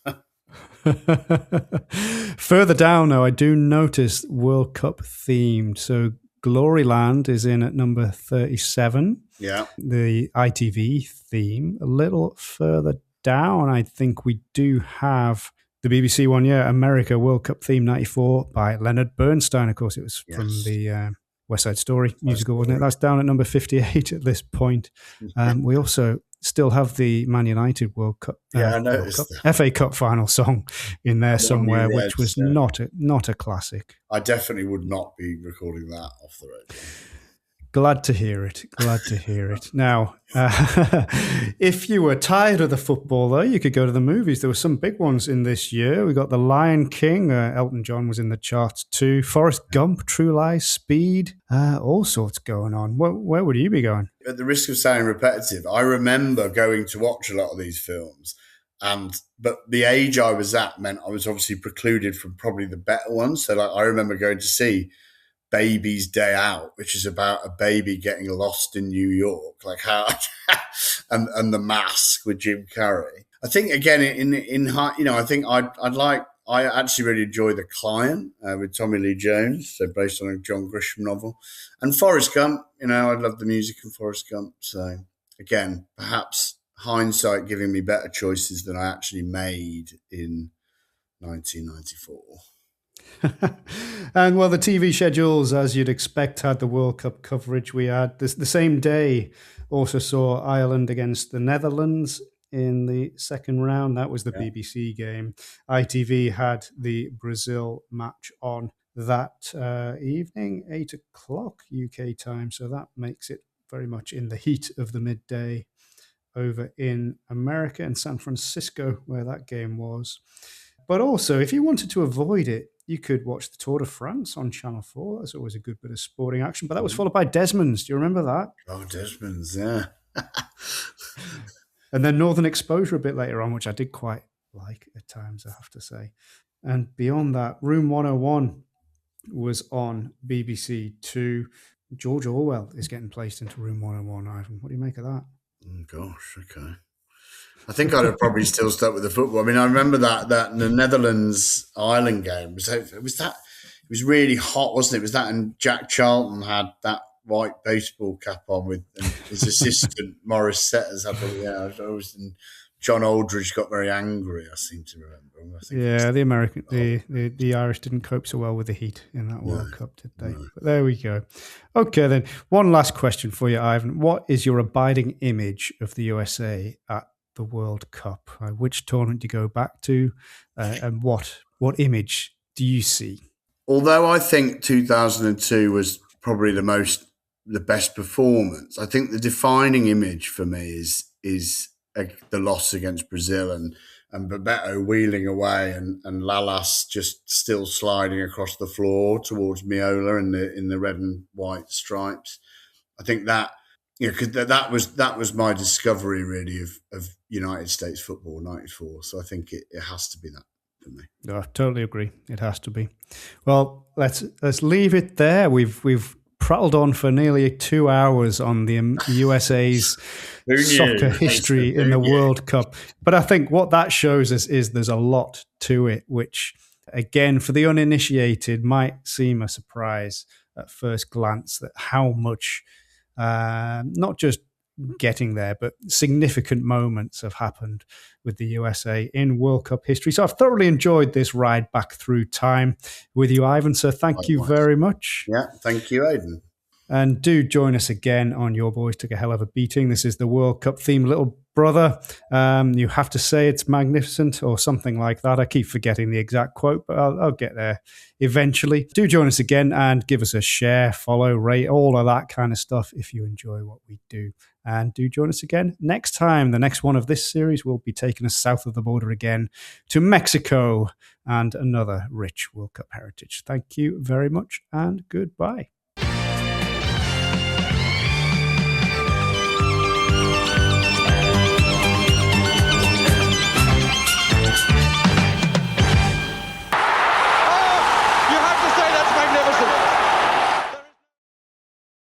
Speaker 4: Further down, though, I do notice World Cup themed. So Gloryland is in at number 37.
Speaker 5: yeah.
Speaker 4: The ITV theme. A little further down, I think we do have the BBC one, America World Cup theme 94 by Leonard Bernstein. Of course, it was from the West Side Story musical, wasn't it? That's down at number 58 at this point. We also still have the Man United World Cup,
Speaker 5: I noticed that.
Speaker 4: FA Cup final song in there somewhere,
Speaker 5: Red,
Speaker 4: which was not a classic.
Speaker 5: I definitely would not be recording that off the road.
Speaker 4: Glad to hear it. Glad to hear it. Now, if you were tired of the football, though, you could go to the movies. There were some big ones in this year. We got The Lion King. Elton John was in the charts too. Forrest Gump, True Lies, Speed. All sorts going on. Where would you be going?
Speaker 5: At the risk of sounding repetitive, I remember going to watch a lot of these films. But the age I was at meant I was obviously precluded from probably the better ones. So I remember going to see Baby's Day Out, which is about a baby getting lost in New York, like how and The Mask with Jim Carrey. I think again I think I actually really enjoy The Client with Tommy Lee Jones, so based on a John Grisham novel, and Forrest Gump. I love the music in Forrest Gump. So again, perhaps hindsight giving me better choices than I actually made in 1994.
Speaker 4: And well, the TV schedules, as you'd expect, had the World Cup coverage. We had the same day also saw Ireland against the Netherlands in the second round. That was the BBC game. ITV had the Brazil match on that evening, 8 o'clock UK time. So that makes it very much in the heat of the midday over in America and San Francisco, where that game was. But also, if you wanted to avoid it, you could watch the Tour de France on Channel 4. That's always a good bit of sporting action. But that was followed by Desmond's. Do you remember that?
Speaker 5: Oh, Desmond's, yeah.
Speaker 4: And then Northern Exposure a bit later on, which I did quite like at times, I have to say. And beyond that, Room 101 was on BBC Two. George Orwell is getting placed into Room 101, Ivan. What do you make of that?
Speaker 5: Oh, gosh, okay. I think I'd have probably still stuck with the football. I mean, I remember that the Netherlands-Ireland game. It was really hot, wasn't it? It was that, and Jack Charlton had that white baseball cap on with his assistant Morris Setters. And John Aldridge got very angry, I seem to remember. The
Speaker 4: Irish didn't cope so well with the heat in that World Cup, did they? No. But there we go. Okay, then. One last question for you, Ivan. What is your abiding image of the USA at the World Cup? Which tournament do you go back to, and what image do you see? Although
Speaker 5: I think 2002 was probably the best performance, I think the defining image for me is the loss against Brazil and Bebeto wheeling away and Lalas just still sliding across the floor towards Miola in the red and white stripes. I think that, because that was my discovery really of United States football, 94. So I think it has to be that for me.
Speaker 4: No, I totally agree. It has to be. Well, let's leave it there. We've prattled on for nearly 2 hours on the USA's soccer history in the World Cup. But I think what that shows us is there's a lot to it, which, again, for the uninitiated, might seem a surprise at first glance, that how much, not just getting there, but significant moments have happened with the USA in World Cup history. So I've thoroughly enjoyed this ride back through time with you, Ivan. So thank you very much.
Speaker 5: Yeah, thank you, Aidan.
Speaker 4: And do join us again on Your Boys Took a Hell of a Beating. This is the World Cup theme, Little Brother. You have to say it's magnificent or something like that. I keep forgetting the exact quote, but I'll get there eventually. Do join us again and give us a share, follow, rate, all of that kind of stuff if you enjoy what we do. And do join us again next time. The next one of this series will be taking us south of the border again to Mexico and another rich World Cup heritage. Thank you very much and goodbye.